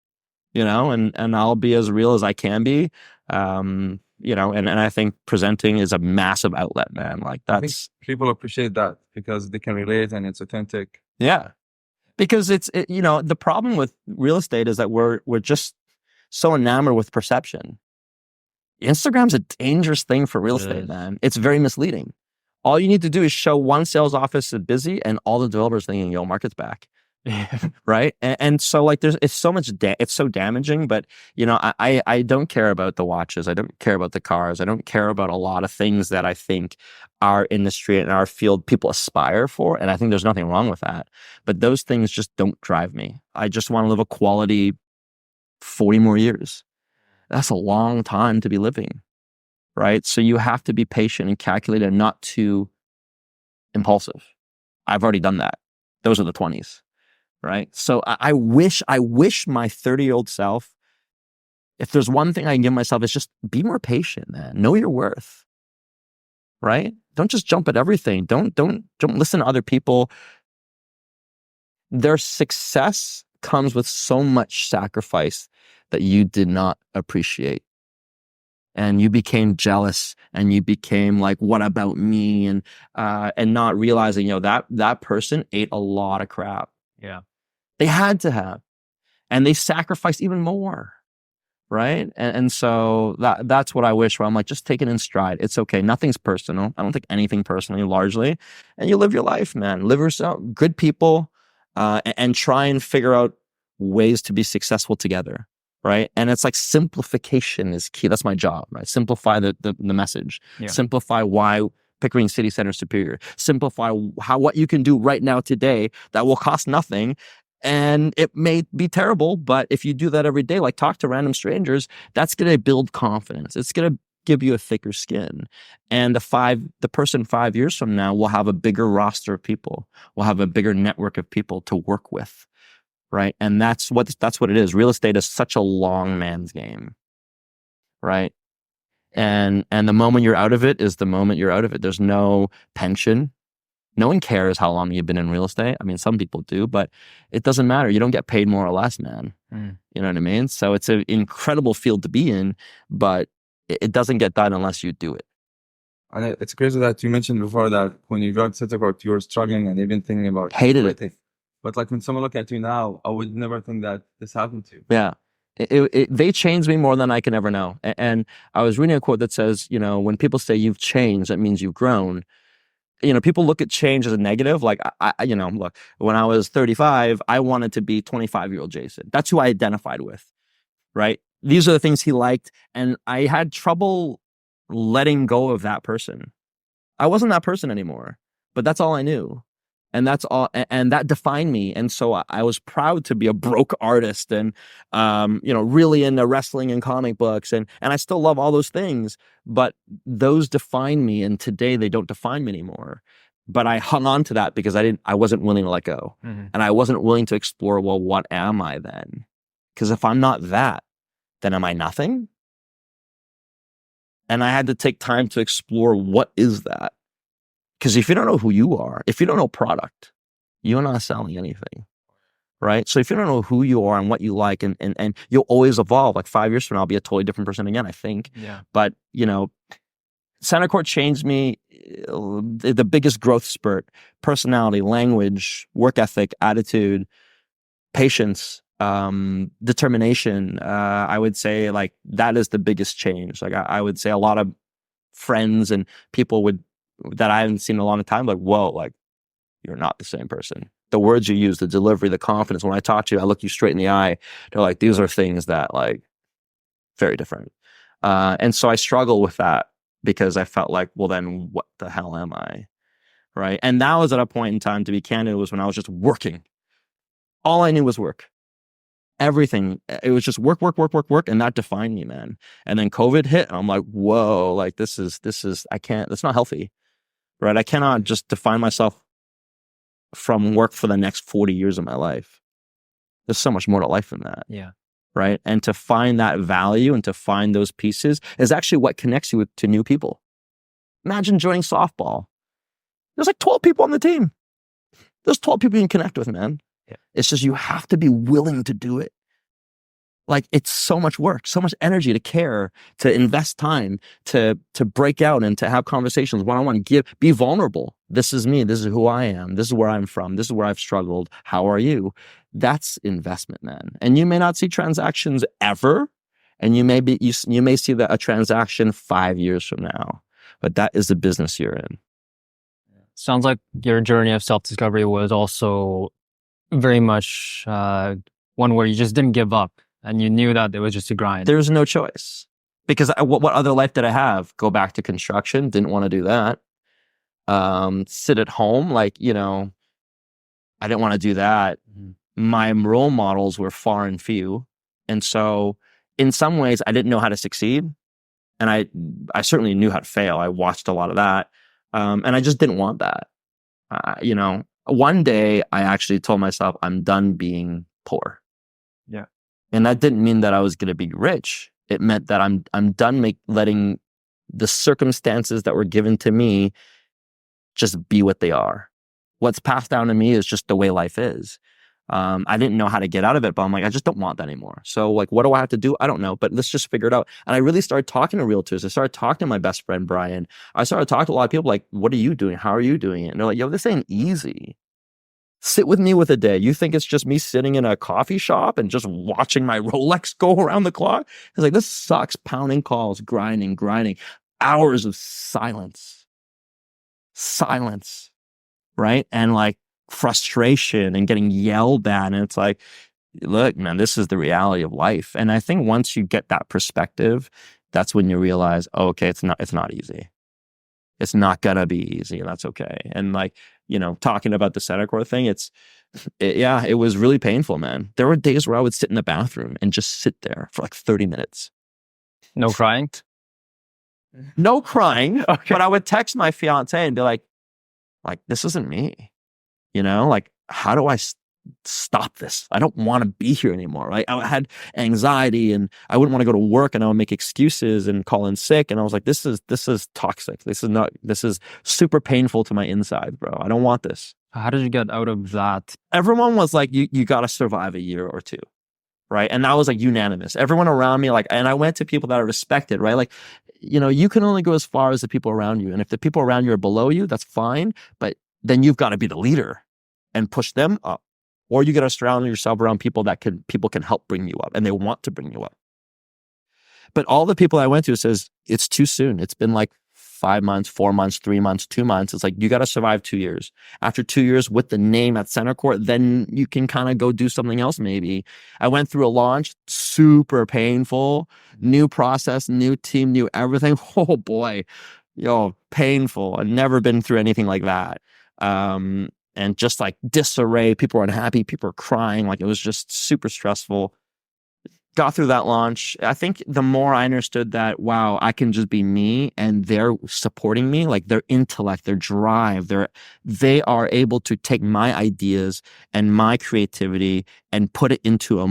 you know, and I'll be as real as I can be. You know, and I think presenting is a massive outlet, man. Like that's people appreciate that because they can relate and it's authentic. Yeah. Because you know, the problem with real estate is that we're just so enamored with perception. Instagram's a dangerous thing for real estate, man. It's very misleading. All you need to do is show one sales office is busy and all the developers thinking, yo, market's back. Right. And so like it's so much, it's so damaging, but you know, I don't care about the watches. I don't care about the cars. I don't care about a lot of things that I think our industry and our field people aspire for. And I think there's nothing wrong with that, but those things just don't drive me. I just want to live a quality 40 more years. That's a long time to be living. Right. So you have to be patient and calculated and not too impulsive. I've already done that. Those are the 20s. Right. So I wish my 30-year-old self, if there's one thing I can give myself, is just be more patient, man. Know your worth. Right. Don't just jump at everything. Don't listen to other people. Their success comes with so much sacrifice that you did not appreciate. And you became jealous and you became like, what about me? And not realizing, you know, that person ate a lot of crap. Yeah. They had to have, and they sacrificed even more. Right. And so that's what I wish, where I'm like, just take it in stride. It's okay. Nothing's personal. I don't take anything personally, largely. And you live your life, man. Live yourself, good people, and try and figure out ways to be successful together. Right. And it's like simplification is key. That's my job, right? Simplify the message. Yeah. Simplify why Pickering City Center is superior. Simplify what you can do right now today that will cost nothing. And it may be terrible, but if you do that every day, like talk to random strangers, that's going to build confidence. It's going to give you a thicker skin. And the person 5 years from now will have a bigger roster of people, will have a bigger network of people to work with. Right. And that's what it is. Real estate is such a long man's game. Right. And the moment you're out of it is the moment you're out of it. There's no pension. No one cares how long you've been in real estate. I mean, some people do, but it doesn't matter. You don't get paid more or less, man. You know what I mean? So it's an incredible field to be in, but it doesn't get done unless you do it. And it's crazy that you mentioned before that when you got Centrecourt, you were struggling and even thinking about hated it. But like when someone look at you now, I would never think that this happened to you. Yeah. They changed me more than I can ever know. And I was reading a quote that says, you know, when people say you've changed, that means you've grown. You know, people look at change as a negative. Like, you know, look, when I was 35, I wanted to be 25-year-old Jason. That's who I identified with, right? These are the things he liked. And I had trouble letting go of that person. I wasn't that person anymore, but that's all I knew. And that's all, and that defined me. And so I was proud to be a broke artist and, you know, really into wrestling and comic books. And I still love all those things, but those define me. And today they don't define me anymore. But I hung on to that because I wasn't willing to let go. And I wasn't willing to explore, well, what am I then? Because if I'm not that, then am I nothing? And I had to take time to explore, what is that? Because if you don't know who you are, if you don't know product, you're not selling anything, right? So if you don't know who you are and what you like, and you'll always evolve. Like 5 years from now, I'll be a totally different person again, I think. Yeah. But, you know, Centrecourt changed me, the biggest growth spurt: personality, language, work ethic, attitude, patience, determination. I would say like that is the biggest change. Like I would say a lot of friends and people that I haven't seen in a long time, like, whoa, like, you're not the same person. The words you use, the delivery, the confidence. When I talk to you, I look you straight in the eye. They're like, these are things that, like, very different. And so I struggle with that because I felt like, well, then what the hell am I? Right. And that was at a point in time, to be candid, was when I was just working. All I knew was work. everything. It was just work, work, work, work, work. And that defined me, man. And then COVID hit. And I'm like, whoa, like this is, I can't, that's not healthy, right? I cannot just define myself from work for the next 40 years of my life. There's so much more to life than that. Yeah. Right. And to find that value and to find those pieces is actually what connects you to new people. Imagine joining softball. There's like 12 people on the team. There's 12 people you can connect with, man. Yeah. It's just you have to be willing to do it. Like it's so much work, so much energy to care, to invest time, to break out and to have conversations one-on-one, be vulnerable. This is me. This is who I am. This is where I'm from. This is where I've struggled. How are you? That's investment, man. And you may not see transactions ever. And you may see a transaction 5 years from now, but that is the business you're in. Sounds like your journey of self-discovery was also very much one where you just didn't give up and you knew that it was just a grind. There was no choice because what other life did I have? Go back to construction. Didn't want to do that. Sit at home. Like, you know, I didn't want to do that. Mhm. My role models were far and few. And so in some ways I didn't know how to succeed. And I certainly knew how to fail. I watched a lot of that. And I just didn't want that. You know, one day I actually told myself I'm done being poor. Yeah. And that didn't mean that I was going to be rich. It meant that I'm done letting the circumstances that were given to me just be what they are. What's passed down to me is just the way life is. I didn't know how to get out of it, but I'm like, I just don't want that anymore. So like, what do I have to do? I don't know, but let's just figure it out. And I really started talking to realtors. I started talking to my best friend, Brian. I started talking to a lot of people like, what are you doing? How are you doing it? And they're like, yo, this ain't easy. Sit with me with a day. You think it's just me sitting in a coffee shop and just watching my Rolex go around the clock? It's like, this sucks. Pounding calls, grinding, hours of silence, right? And like, frustration and getting yelled at. And it's like, look, man, this is the reality of life. And I think once you get that perspective, that's when you realize, oh, okay, it's not easy. It's not gonna be easy. And that's okay. And like, you know, talking about the Centrecourt thing, it was really painful, man. There were days where I would sit in the bathroom and just sit there for like 30 minutes. No crying? No crying, Okay. but I would text my fiance and be like, this isn't me. You know, like, how do I stop this? I don't want to be here anymore. Right? I had anxiety and I wouldn't want to go to work and I would make excuses and call in sick. And I was like, this is toxic. This is super painful to my inside, bro. I don't want this. How did you get out of that? Everyone was like, you got to survive a year or two. Right. And that was like unanimous. Everyone around me, like, and I went to people that I respected, right? Like, you know, you can only go as far as the people around you. And if the people around you are below you, that's fine. But then you've got to be the leader and push them up. Or you got to surround yourself around people people can help bring you up and they want to bring you up. But all the people I went to says, it's too soon. It's been like 5 months, 4 months, 3 months, 2 months. It's like, you got to survive 2 years. After 2 years with the name at Centrecourt, then you can kind of go do something else maybe. I went through a launch, super painful, new process, new team, new everything. Oh boy, painful. I've never been through anything like that. And just like disarray, people were unhappy, people were crying. Like it was just super stressful. Got through that launch. I think the more I understood that, wow, I can just be me and they're supporting me, like their intellect, their drive, they are able to take my ideas and my creativity and put it into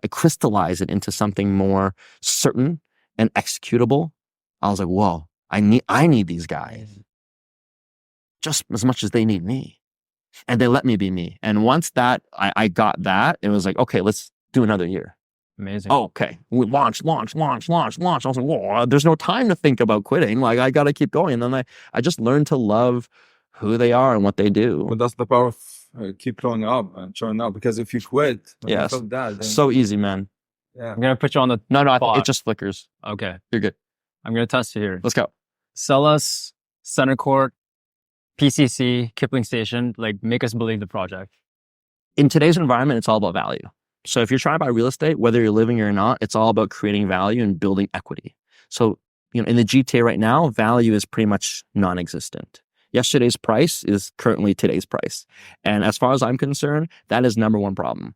crystallize it into something more certain and executable. I was like, whoa, I need these guys just as much as they need me. And they let me be me. And once I got that, it was like, okay, let's do another year. Amazing. Oh, okay. We launch. I was like, whoa, there's no time to think about quitting. Like, I got to keep going. And then I just learned to love who they are and what they do. Well, that's the power of keep showing up and showing up. Because if you quit, yes, you feel that, then, so easy, man. Yeah. I'm going to put you on the No, spot. it just flickers. Okay. You're good. I'm going to test you here. Let's go. Sell us Centrecourt, PCC, Kipling Station, like make us believe the project. In today's environment, it's all about value. So if you're trying to buy real estate, whether you're living or not, it's all about creating value and building equity. So, in the GTA right now, value is pretty much non-existent. Yesterday's price is currently today's price. And as far as I'm concerned, that is number one problem.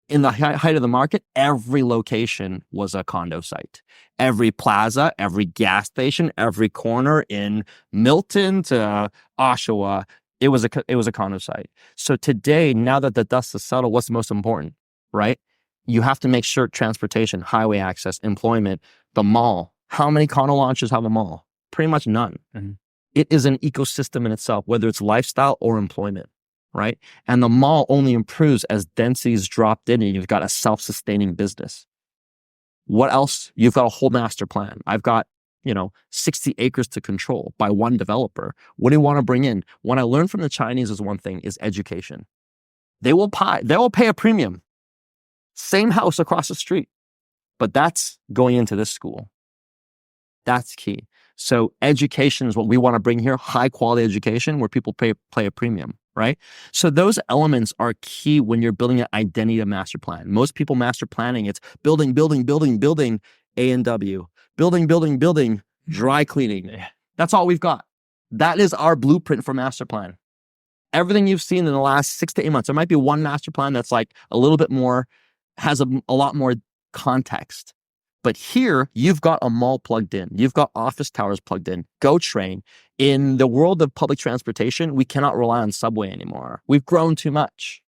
in the height of the market, every location was a condo site. Every plaza, every gas station, every corner in Milton to Oshawa, it was a condo site. So today, now that the dust has settled, what's most important, right? You have to make sure transportation, highway access, employment, the mall. How many condo launches have a mall? Pretty much none. Mm-hmm. It is an ecosystem in itself, whether it's lifestyle or employment, right? And the mall only improves as density is dropped in and you've got a self-sustaining business. What else? You've got a whole master plan. I've got, 60 acres to control by one developer. What do you want to bring in? What I learned from the Chinese is one thing, is education. They will pay a premium. Same house across the street, but that's going into this school. That's key. So education is what we want to bring here, high quality education where people pay a premium, right? So those elements are key when you're building an identity of master plan. Most people master planning, it's building, A&W, building, dry cleaning. Yeah. That's all we've got. That is our blueprint for master plan. Everything you've seen in the last 6 to 8 months, there might be one master plan that's like a little bit more, has a lot more context. But here, you've got a mall plugged in. You've got office towers plugged in. Go train. In the world of public transportation, we cannot rely on subway anymore. We've grown too much.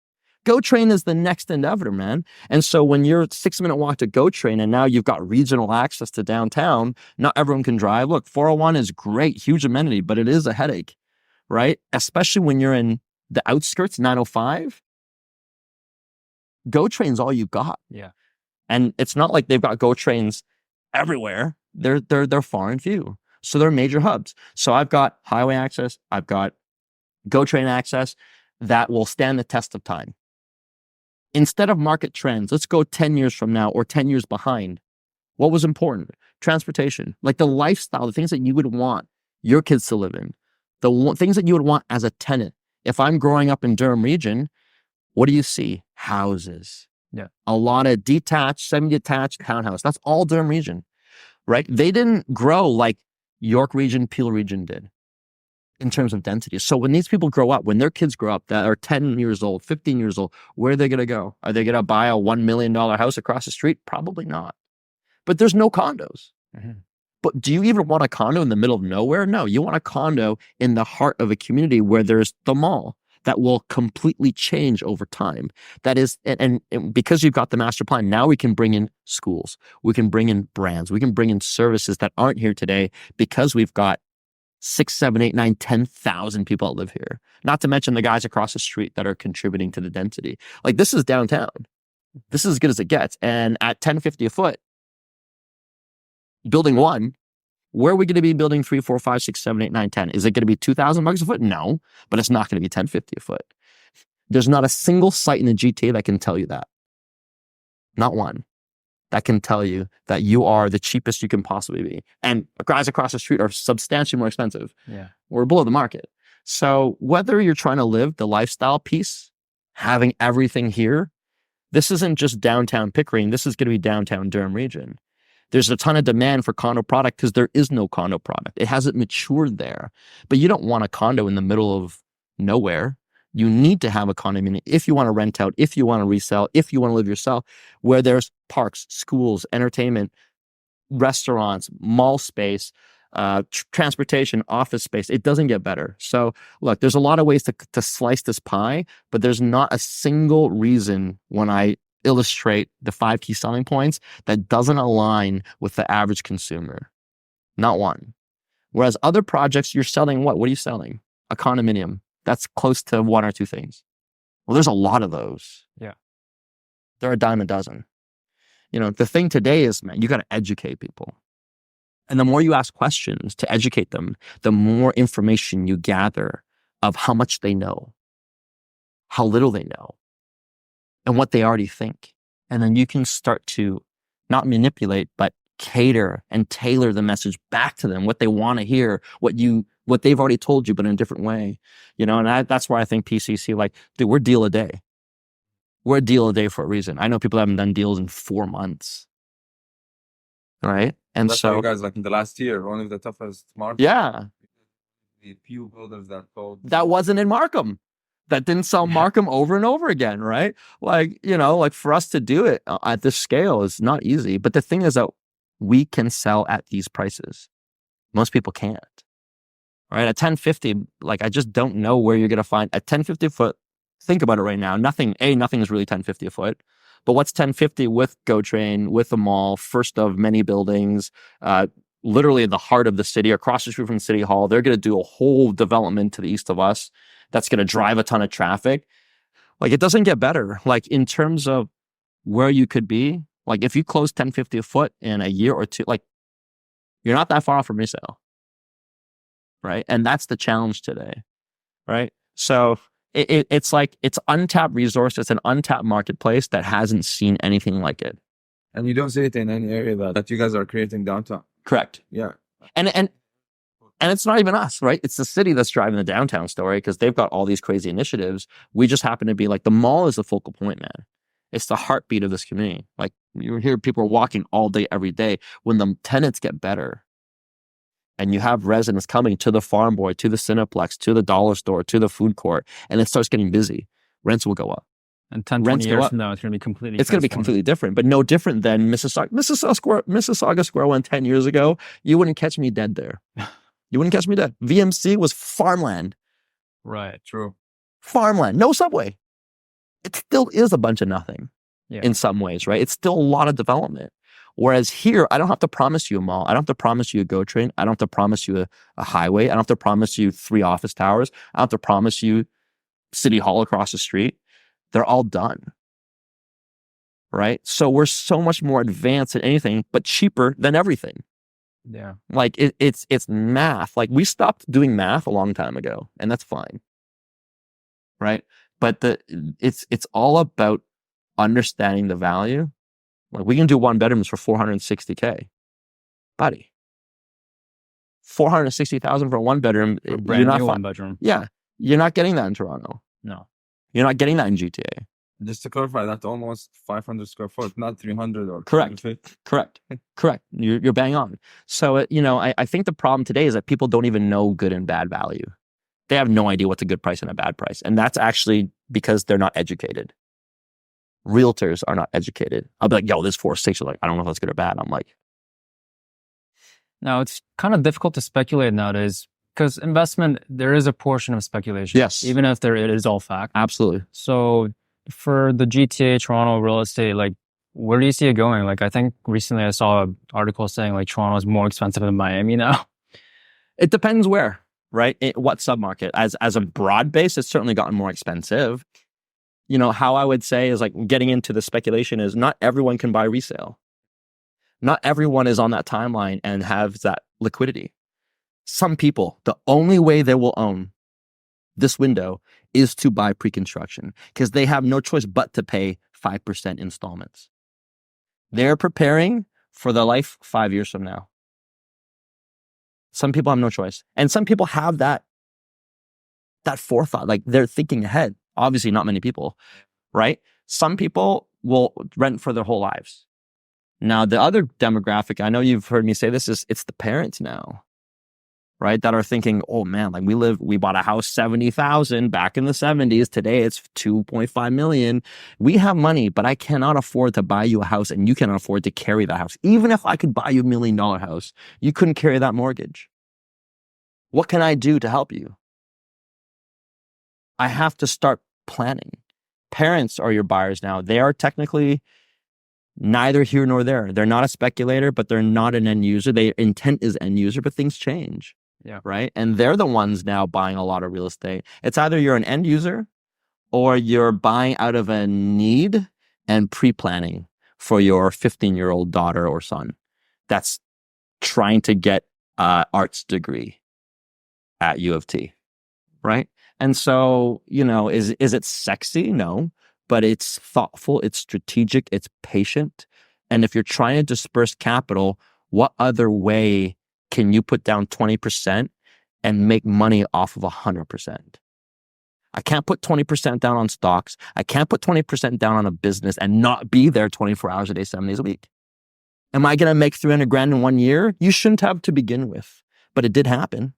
Go train is the next endeavor, man. And so when you're 6-minute walk to Go train and now you've got regional access to downtown, not everyone can drive. Look, 401 is great, huge amenity, but it is a headache, right? Especially when you're in the outskirts, 905. Go train's all you've got. Yeah. And it's not like they've got Go trains everywhere. They're far and few. So they're major hubs. So I've got highway access. I've got Go train access that will stand the test of time. Instead of market trends, let's go 10 years from now or 10 years behind. What was important? Transportation, like the lifestyle, the things that you would want your kids to live in, the things that you would want as a tenant. If I'm growing up in Durham region, what do you see? Houses. Yeah. A lot of detached, semi-detached townhouse. That's all Durham region, right? They didn't grow like York region, Peel region did in terms of density. So when these people grow up, when their kids grow up that are 10 years old, 15 years old, where are they going to go? Are they going to buy a $1 million house across the street? Probably not. But there's no condos. Mm-hmm. But do you even want a condo in the middle of nowhere? No, you want a condo in the heart of a community where there's the mall. That will completely change over time. That is, and because you've got the master plan, now we can bring in schools, we can bring in brands, we can bring in services that aren't here today because we've got 6, 7, 8, 9, 10,000 people that live here. Not to mention the guys across the street that are contributing to the density. Like this is downtown. This is as good as it gets. And at $10.50 a foot, building one, where are we going to be building 3, 4, 5, 6, 7, 8, 9, 10? Is it going to be $2,000 a foot? No, but it's not going to be $10.50 a foot. There's not a single site in the GTA that can tell you that. Not one that can tell you that you are the cheapest you can possibly be. And guys across the street are substantially more expensive. Yeah. We're below the market. So whether you're trying to live the lifestyle piece, having everything here, this isn't just downtown Pickering. This is going to be downtown Durham region. There's a ton of demand for condo product because there is no condo product. It hasn't matured there. But you don't want a condo in the middle of nowhere. You need to have a condominium if you want to rent out, if you want to resell, if you want to live yourself, where there's parks, schools, entertainment, restaurants, mall space, transportation, office space. It doesn't get better. So look, there's a lot of ways to slice this pie, but there's not a single reason when I illustrate the 5 key selling points that doesn't align with the average consumer. Not one. Whereas other projects, you're selling what? What are you selling? A condominium. That's close to 1 or 2 things. Well, there's a lot of those. Yeah. They're a dime a dozen. The thing today is, man, you got to educate people. And the more you ask questions to educate them, the more information you gather of how much they know, how little they know, and what they already think. And then you can start to not manipulate, but cater and tailor the message back to them, what they want to hear, what they've already told you, but in a different way. And that's where I think PCC, like, dude, we're deal a day. We're a deal a day for a reason. I know people haven't done deals in 4 months. Right? And that's so you guys, like in the last year, one of the toughest markets. Yeah. The few builders that called. That wasn't in Markham. that didn't sell Markham over and over again, right? Like, like for us to do it at this scale is not easy. But the thing is that we can sell at these prices. Most people can't, right? At 1050, like I just don't know where you're going to find at 1050 a foot. Think about it right now. Nothing is really 1050 a foot. But what's 1050 with GO Train, with a mall, first of many buildings, literally in the heart of the city, across the street from City Hall. They're going to do a whole development to the east of us that's going to drive a ton of traffic. Like it doesn't get better. Like in terms of where you could be, like if you close 1050 a foot in a year or two, like you're not that far off from resale, right? And that's the challenge today, right? So it's like it's untapped resource. It's an untapped marketplace that hasn't seen anything like it. And you don't see it in any area that you guys are creating downtown. Correct. Yeah. And it's not even us, right? It's the city that's driving the downtown story because they've got all these crazy initiatives. We just happen to be like, the mall is the focal point, man. It's the heartbeat of this community. Like you hear people are walking all day, every day. When the tenants get better and you have residents coming to the Farm Boy, to the Cineplex, to the dollar store, to the food court, and it starts getting busy, rents will go up. And 10, 20 years from now, it's going to be completely It's going to be completely different, but no different than Mississauga Square one 10 years ago. You wouldn't catch me dead there. You wouldn't catch me dead. VMC was farmland. Right. True. Farmland. No subway. It still is a bunch of nothing in some ways, right? It's still a lot of development. Whereas here, I don't have to promise you a mall. I don't have to promise you a GO Train. I don't have to promise you a highway. I don't have to promise you 3 office towers. I don't have to promise you City Hall across the street. They're all done, right? So we're so much more advanced than anything, but cheaper than everything. Yeah. Like it's math. Like we stopped doing math a long time ago, and that's fine, right? But it's all about understanding the value. Like we can do 1 bedrooms for $460K, buddy. $460,000 for a 1 bedroom. A brand new 1 bedroom. Yeah, you're not getting that in Toronto. No. You're not getting that in GTA. Just to clarify, that's almost 500 square foot, not 300 or Correct. 250. Correct. You're bang on. So, I think the problem today is that people don't even know good and bad value. They have no idea what's a good price and a bad price. And that's actually because they're not educated. Realtors are not educated. I'll be like, yo, this 460, like, I don't know if that's good or bad. I'm like, now it's kind of difficult to speculate nowadays because investment, there is a portion of speculation. Yes. Even if it is all fact. Absolutely. So for the GTA Toronto real estate, like, where do you see it going? Like, I think recently I saw an article saying like Toronto is more expensive than Miami now. It depends where, right? What submarket. As a broad base, it's certainly gotten more expensive. How I would say is like getting into the speculation is not everyone can buy resale. Not everyone is on that timeline and has that liquidity. Some people, the only way they will own this window is to buy pre-construction because they have no choice but to pay 5% installments. They're preparing for their life 5 years from now. Some people have no choice. And some people have that forethought, like they're thinking ahead. Obviously not many people, right? Some people will rent for their whole lives. Now, the other demographic, I know you've heard me say this, is it's the parents now, right? That are thinking, oh man, like we bought a house, 70,000 back in the 70s. Today it's 2.5 million. We have money, but I cannot afford to buy you a house and you cannot afford to carry that house. Even if I could buy you $1 million house, you couldn't carry that mortgage. What can I do to help you? I have to start planning. Parents are your buyers now. They are technically neither here nor there. They're not a speculator, but they're not an end user. Their intent is end user, but things change. Yeah. Right. And they're the ones now buying a lot of real estate. It's either you're an end user or you're buying out of a need and pre-planning for your 15-year-old daughter or son that's trying to get an arts degree at U of T. Right. And so, is it sexy? No. But it's thoughtful, it's strategic, it's patient. And if you're trying to disperse capital, what other way can you put down 20% and make money off of 100%? I can't put 20% down on stocks. I can't put 20% down on a business and not be there 24 hours a day, 7 days a week. Am I going to make $300,000 in 1 year? You shouldn't have to begin with, but it did happen.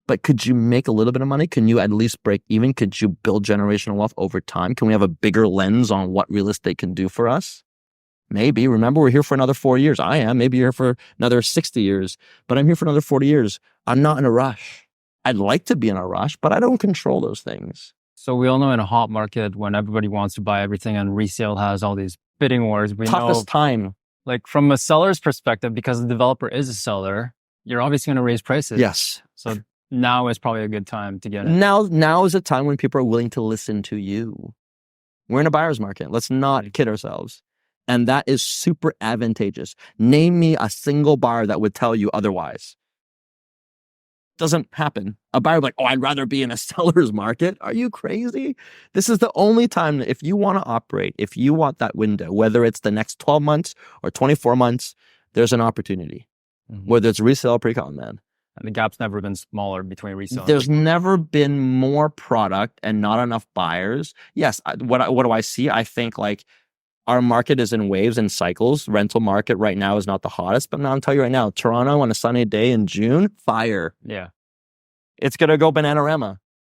but could you make a little bit of money? Can you at least break even? Could you build generational wealth over time? Can we have a bigger lens on what real estate can do for us? Maybe. Remember, we're here for another 4 years. I am. Maybe you're here for another 60 years, but I'm here for another 40 years. I'm not in a rush. I'd like to be in a rush, but I don't control those things. So we all know in a hot market when everybody wants to buy everything and resale has all these bidding wars, we Toughest know, time. like from a seller's perspective, because the developer is a seller, you're obviously going to raise prices. Yes. So now is probably a good time to get it. Now is a time when people are willing to listen to you. We're in a buyer's market. Let's not kid ourselves. And that is super advantageous. Name me a single buyer that would tell you otherwise. Doesn't happen. A buyer would be like, oh, I'd rather be in a seller's market. Are you crazy? This is the only time that if you want to operate, if you want that window, whether it's the next 12 months or 24 months, there's an opportunity. Whether it's resale or pre-con, man. And the gap's never been smaller between resale. There's never been more product and not enough buyers. Yes, what do I see? I think like our market is in waves and cycles. Rental market right now is not the hottest, but now I'll tell you right now, Toronto on a sunny day in June, fire. Yeah. It's going to go Bananarama.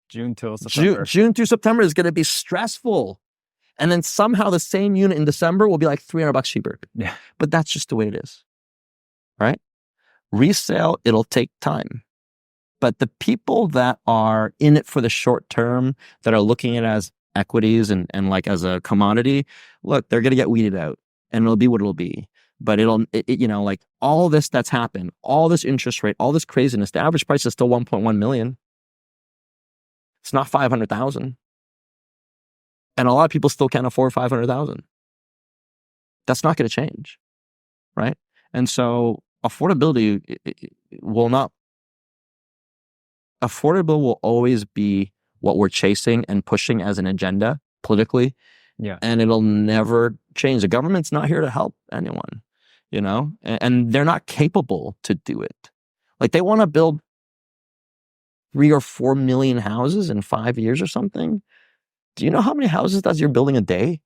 June till September. June through September is going to be stressful. And then somehow the same unit in December will be like $300 cheaper. Yeah. But that's just the way it is. Right? Resale, it'll take time. But the people that are in it for the short term, that are looking at it as equities and like as a commodity, look, they're going to get weeded out and it'll be what it'll be. But like all this that's happened, all this interest rate, all this craziness, the average price is still 1.1 million. It's not 500,000. And a lot of people still can't afford 500,000. That's not going to change. Right? And so affordability will always be what we're chasing and pushing as an agenda politically. Yeah. And it'll never change. The government's not here to help anyone, and they're not capable to do it. Like they want to build 3 or 4 million houses in 5 years or something. Do you know how many houses that you're building a day?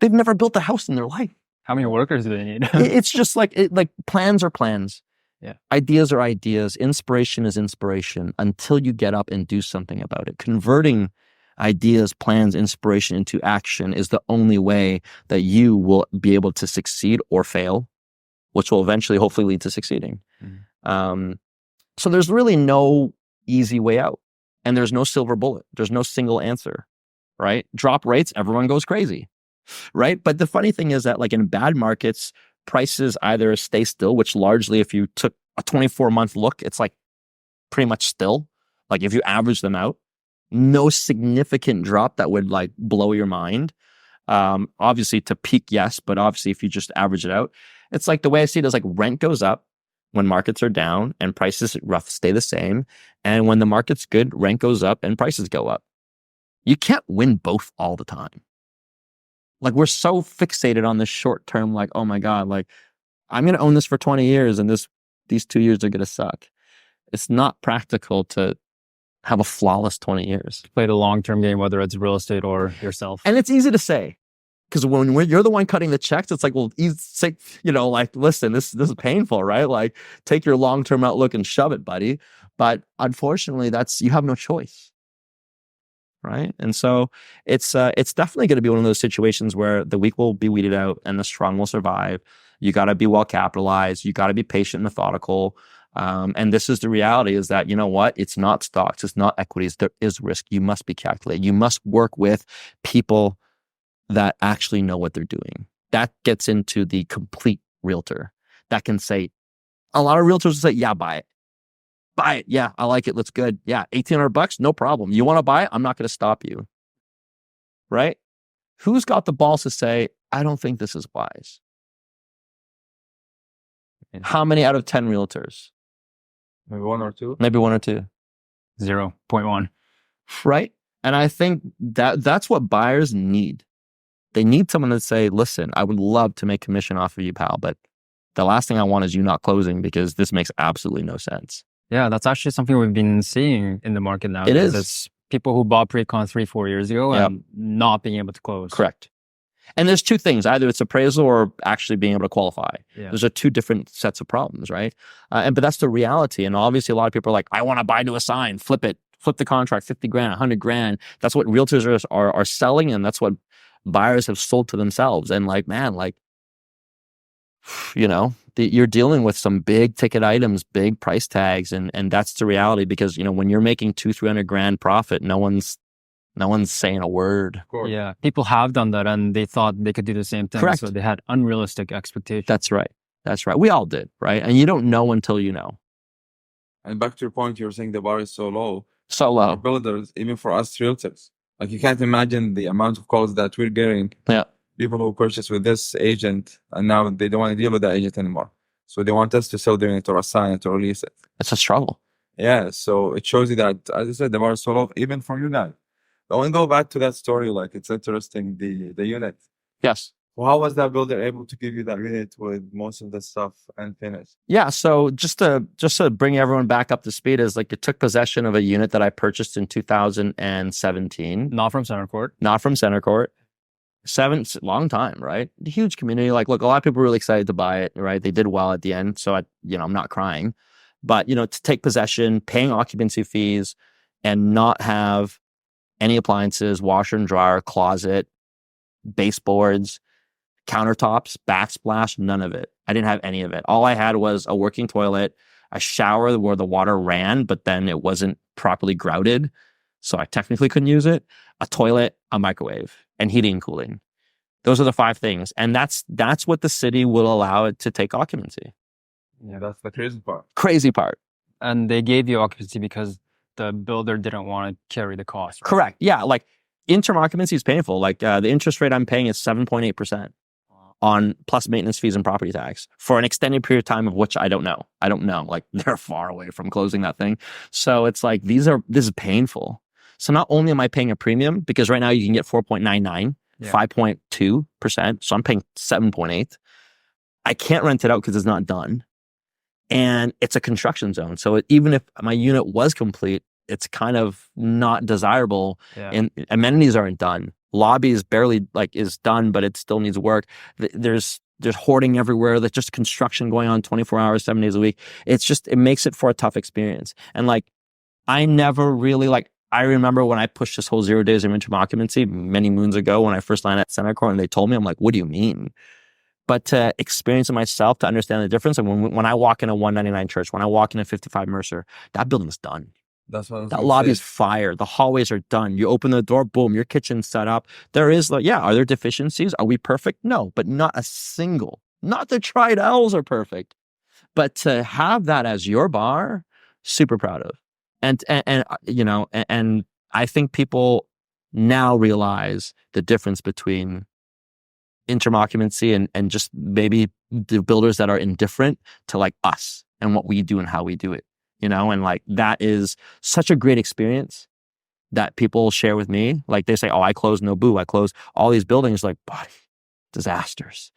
They've never built a house in their life. How many workers do they need? It's just like plans are plans. Yeah. Ideas are ideas. Inspiration is inspiration until you get up and do something about it. Converting ideas, plans, inspiration into action is the only way that you will be able to succeed or fail, which will eventually hopefully lead to succeeding. So there's really no easy way out, and there's no silver bullet. There's no single answer, right? Drop rates, everyone goes crazy. Right? But the funny thing is that like in bad markets, prices either stay still, which largely if you took a 24-month look, it's like pretty much still. Like if you average them out, no significant drop that would like blow your mind. Obviously to peak, yes, but obviously if you just average it out, it's like the way I see it is like rent goes up when markets are down and prices stay the same. And when the market's good, rent goes up and prices go up. You can't win both all the time. Like we're so fixated on this short term, like, oh my God, like I'm going to own this for 20 years and these 2 years are going to suck. It's not practical to have a flawless 20 years. Play the long-term game, whether it's real estate or yourself. And it's easy to say because when you're the one cutting the checks, it's like, well, like, listen, this is painful, right? Like take your long-term outlook and shove it, buddy. But unfortunately, you have no choice. Right. And so it's definitely going to be one of those situations where the weak will be weeded out and the strong will survive. You got to be well capitalized. You got to be patient, methodical. And this is the reality is that, you know what? It's not stocks. It's not equities. There is risk. You must be calculated. You must work with people that actually know what they're doing. That gets into the complete realtor that can say, a lot of realtors will say, yeah, buy it. Buy it. Yeah, I like it. Looks good. Yeah, $1,800, no problem. You want to buy it? I'm not going to stop you. Right? Who's got the balls to say, I don't think this is wise? How many out of 10 realtors? Maybe one or two. Maybe 1 or 2. 0.1. Right? And I think that's what buyers need. They need someone to say, listen, I would love to make commission off of you, pal, but the last thing I want is you not closing because this makes absolutely no sense. Yeah, that's actually something we've been seeing in the market now. It is. It's people who bought pre-con 3-4 years ago and not being able to close. Correct. And there's two things: either it's appraisal or actually being able to qualify. Yeah. Those are two different sets of problems, right? But that's the reality. And obviously, a lot of people are like, "I want to buy to assign, flip it, flip the contract, 50 grand, 100 grand." That's what realtors are selling, and that's what buyers have sold to themselves. And like, man, like, you're dealing with some big ticket items, big price tags, and that's the reality. Because when you're making 200-300 grand profit, no one's saying a word. Yeah, people have done that, and they thought they could do the same thing. Correct. So they had unrealistic expectations. That's right. We all did, right? And you don't know until you know. And back to your point, you were saying the bar is so low. So For low. builders, even for us realtors, like you can't imagine the amount of calls that we're getting. Yeah. People who purchase with this agent, and now they don't want to deal with that agent anymore. So they want us to sell their unit or assign it or release it. It's a struggle. Yeah. So it shows you that, as I said, the bar is so low, even for you guys. But when we go back to that story, like it's interesting, the unit. Yes. Well, how was that builder able to give you that unit with most of the stuff and finish? Yeah. So just to bring everyone back up to speed, is like it took possession of a unit that I purchased in 2017. Not from Centrecourt. Not from Centrecourt. Long time, right? Huge community. Like, look, a lot of people were really excited to buy it, right? They did well at the end. So I'm not crying, but to take possession, paying occupancy fees, and not have any appliances, washer and dryer, closet, baseboards, countertops, backsplash, none of it. I didn't have any of it. All I had was a working toilet, a shower where the water ran, but then it wasn't properly grouted, so I technically couldn't use it, a toilet, a microwave, and heating and cooling. Those are the 5 things. And that's what the city will allow it to take occupancy. Yeah, that's the crazy part. Crazy part. And they gave you occupancy because the builder didn't want to carry the cost. Right? Correct. Yeah. Like interim occupancy is painful. Like the interest rate I'm paying is 7.8% on plus maintenance fees and property tax for an extended period of time of which I don't know. Like they're far away from closing that thing. So it's like, this is painful. So not only am I paying a premium, because right now you can get 4.99, 5.2%. So I'm paying 7.8. I can't rent it out because it's not done. And it's a construction zone. So even if my unit was complete, it's kind of not desirable. Yeah. And amenities aren't done. Lobby is barely is done, but it still needs work. There's hoarding everywhere. There's just construction going on 24 hours, 7 days a week. It makes it for a tough experience. And I never really I remember when I pushed this whole 0 days of interim occupancy many moons ago when I first landed at Centrecourt, and they told me, I'm like, what do you mean? But to experience it myself, to understand the difference. And when I walk in a 199 Church, when I walk in a 55 Mercer, that building's done. That's what that lobby is fire. The hallways are done. You open the door, boom, your kitchen's set up. There is are there deficiencies? Are we perfect? No, but not a single. Not the Tridels are perfect. But to have that as your bar, super proud of. And I think people now realize the difference between interim occupancy and just maybe the builders that are indifferent to us and what we do and how we do it. And that is such a great experience that people share with me. They say, oh, I closed Nobu. I closed all these buildings. Buddy, disasters,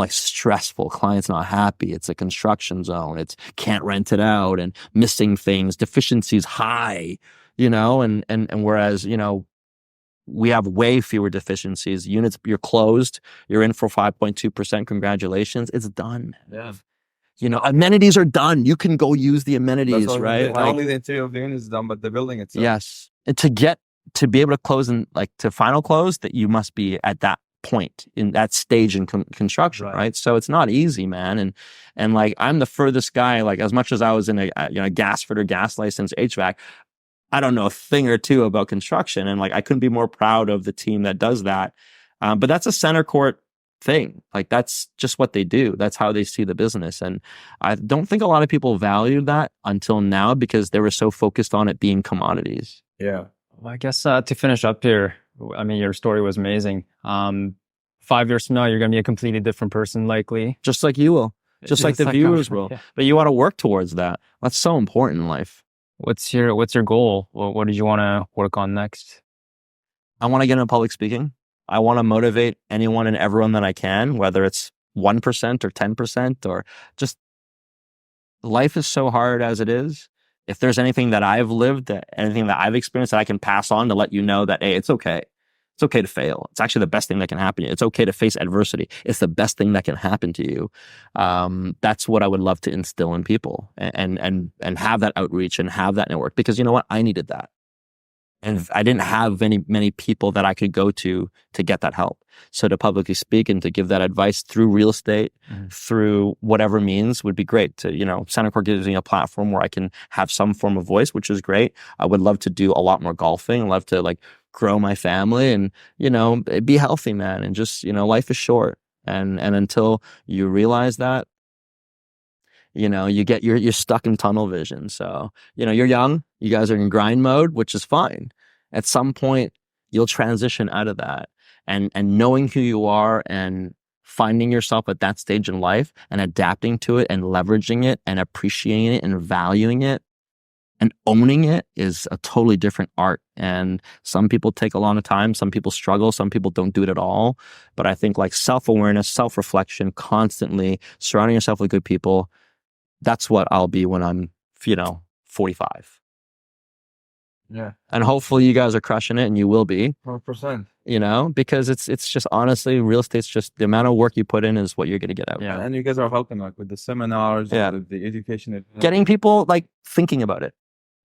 stressful. Client's not happy. It's a construction zone. It's can't rent it out and missing things, deficiencies high, and whereas, we have way fewer deficiencies. Units, you're closed. You're in for 5.2%. Congratulations. It's done. Yeah. Amenities are done. You can go use the amenities, right? Not only the interior of the unit is done, but the building itself. Yes. And to be able to close and to final close, that you must be at that point in that stage in construction, right? So it's not easy, man. And I'm the furthest guy, as much as I was in a gas fitter, gas license, HVAC, I don't know a thing or two about construction. And I couldn't be more proud of the team that does that. But that's a Centrecourt thing. That's just what they do. That's how they see the business. And I don't think a lot of people valued that until now because they were so focused on it being commodities. Yeah. Well, I guess to finish up here, I mean, your story was amazing. 5 years from now, you're going to be a completely different person, likely. Just like you will. Just like the viewers will. Yeah. But you want to work towards that. That's so important in life. What's your goal? What did you want to work on next? I want to get into public speaking. I want to motivate anyone and everyone that I can, whether it's 1% or 10% or just life is so hard as it is. If there's anything that I've lived, anything that I've experienced that I can pass on to let you know that, hey, it's okay. It's okay to fail. It's actually the best thing that can happen to you. It's okay to face adversity. It's the best thing that can happen to you. That's what I would love to instill in people, and have that outreach and have that network, because you know what? I needed that. And I didn't have many people that I could go to get that help. So to publicly speak and to give that advice through real estate, through whatever means, would be great. To, Centrecourt gives me a platform where I can have some form of voice, which is great. I would love to do a lot more golfing. I'd love to grow my family and, be healthy, man. And just, life is short. And until you realize that, you're stuck in tunnel vision. So, you're young, you guys are in grind mode, which is fine. At some point, you'll transition out of that, and knowing who you are and finding yourself at that stage in life and adapting to it and leveraging it and appreciating it and valuing it and owning it is a totally different art. And some people take a lot of time. Some people struggle. Some people don't do it at all. But I think self-awareness, self-reflection, constantly surrounding yourself with good people, that's what I'll be when I'm, 45. Yeah. And hopefully you guys are crushing it, and you will be. 100%. Because it's just, honestly, real estate's just the amount of work you put in is what you're going to get out. Yeah. And you guys are helping with the seminars, with the education. Getting people thinking about it.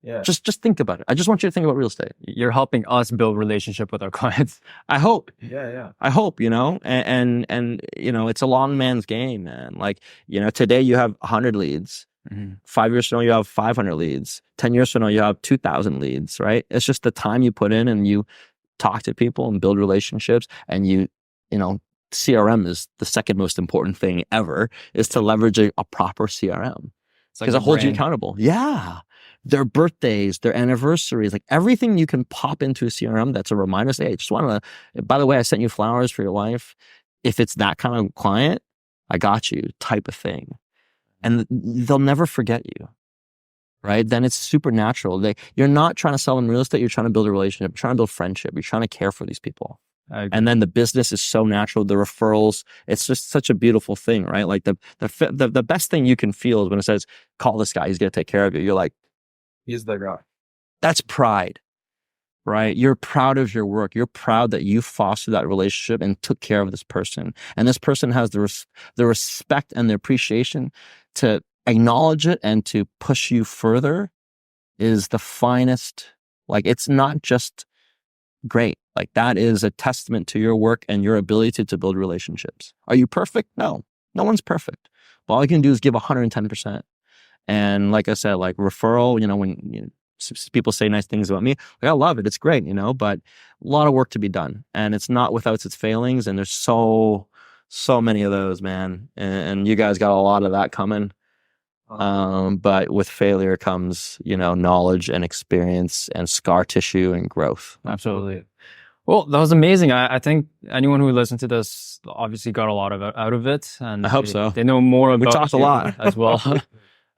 Yeah. Just think about it. I just want you to think about real estate. You're helping us build relationship with our clients. I hope. Yeah. I hope, and it's a long man's game, man. Today you have 100 leads. 5 years from now, you have 500 leads. 10 years from now, you have 2,000 leads, right? It's just the time you put in, and you talk to people and build relationships, and CRM is the second most important thing ever, is to leverage a proper CRM. Because it holds you accountable. Yeah. Their birthdays, their anniversaries, everything you can pop into a CRM that's a reminder. Say, hey, just want to, by the way, I sent you flowers for your wife. If it's that kind of client, I got you, type of thing. And they'll never forget you, right? Then it's supernatural. You're not trying to sell them real estate. You're trying to build a relationship. You're trying to build friendship. You're trying to care for these people. And then the business is so natural. The referrals, it's just such a beautiful thing, right? The best thing you can feel is when it says, call this guy, he's going to take care of you. You're like, he's the guy. That's pride, right? You're proud of your work. You're proud that you fostered that relationship and took care of this person. And this person has the respect and the appreciation to acknowledge it and to push you further is the finest. It's not just great. That is a testament to your work and your ability to build relationships. Are you perfect? No one's perfect. But all you can do is give 110%. And like I said, referral, when people say nice things about me, I love it. It's great, but a lot of work to be done. And it's not without its failings. And there's so many of those, man. And you guys got a lot of that coming. But with failure comes, knowledge and experience and scar tissue and growth. Absolutely. Well, that was amazing. I think anyone who listened to this obviously got a lot out of it. And I hope so. They know more about we talked a lot as well.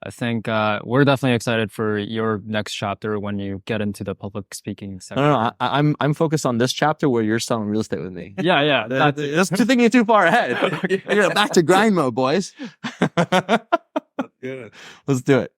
I think we're definitely excited for your next chapter when you get into the public speaking section. No, I'm focused on this chapter where you're selling real estate with me. Yeah. That's thinking too far ahead. Back to grind mode, boys. Good. Let's do it.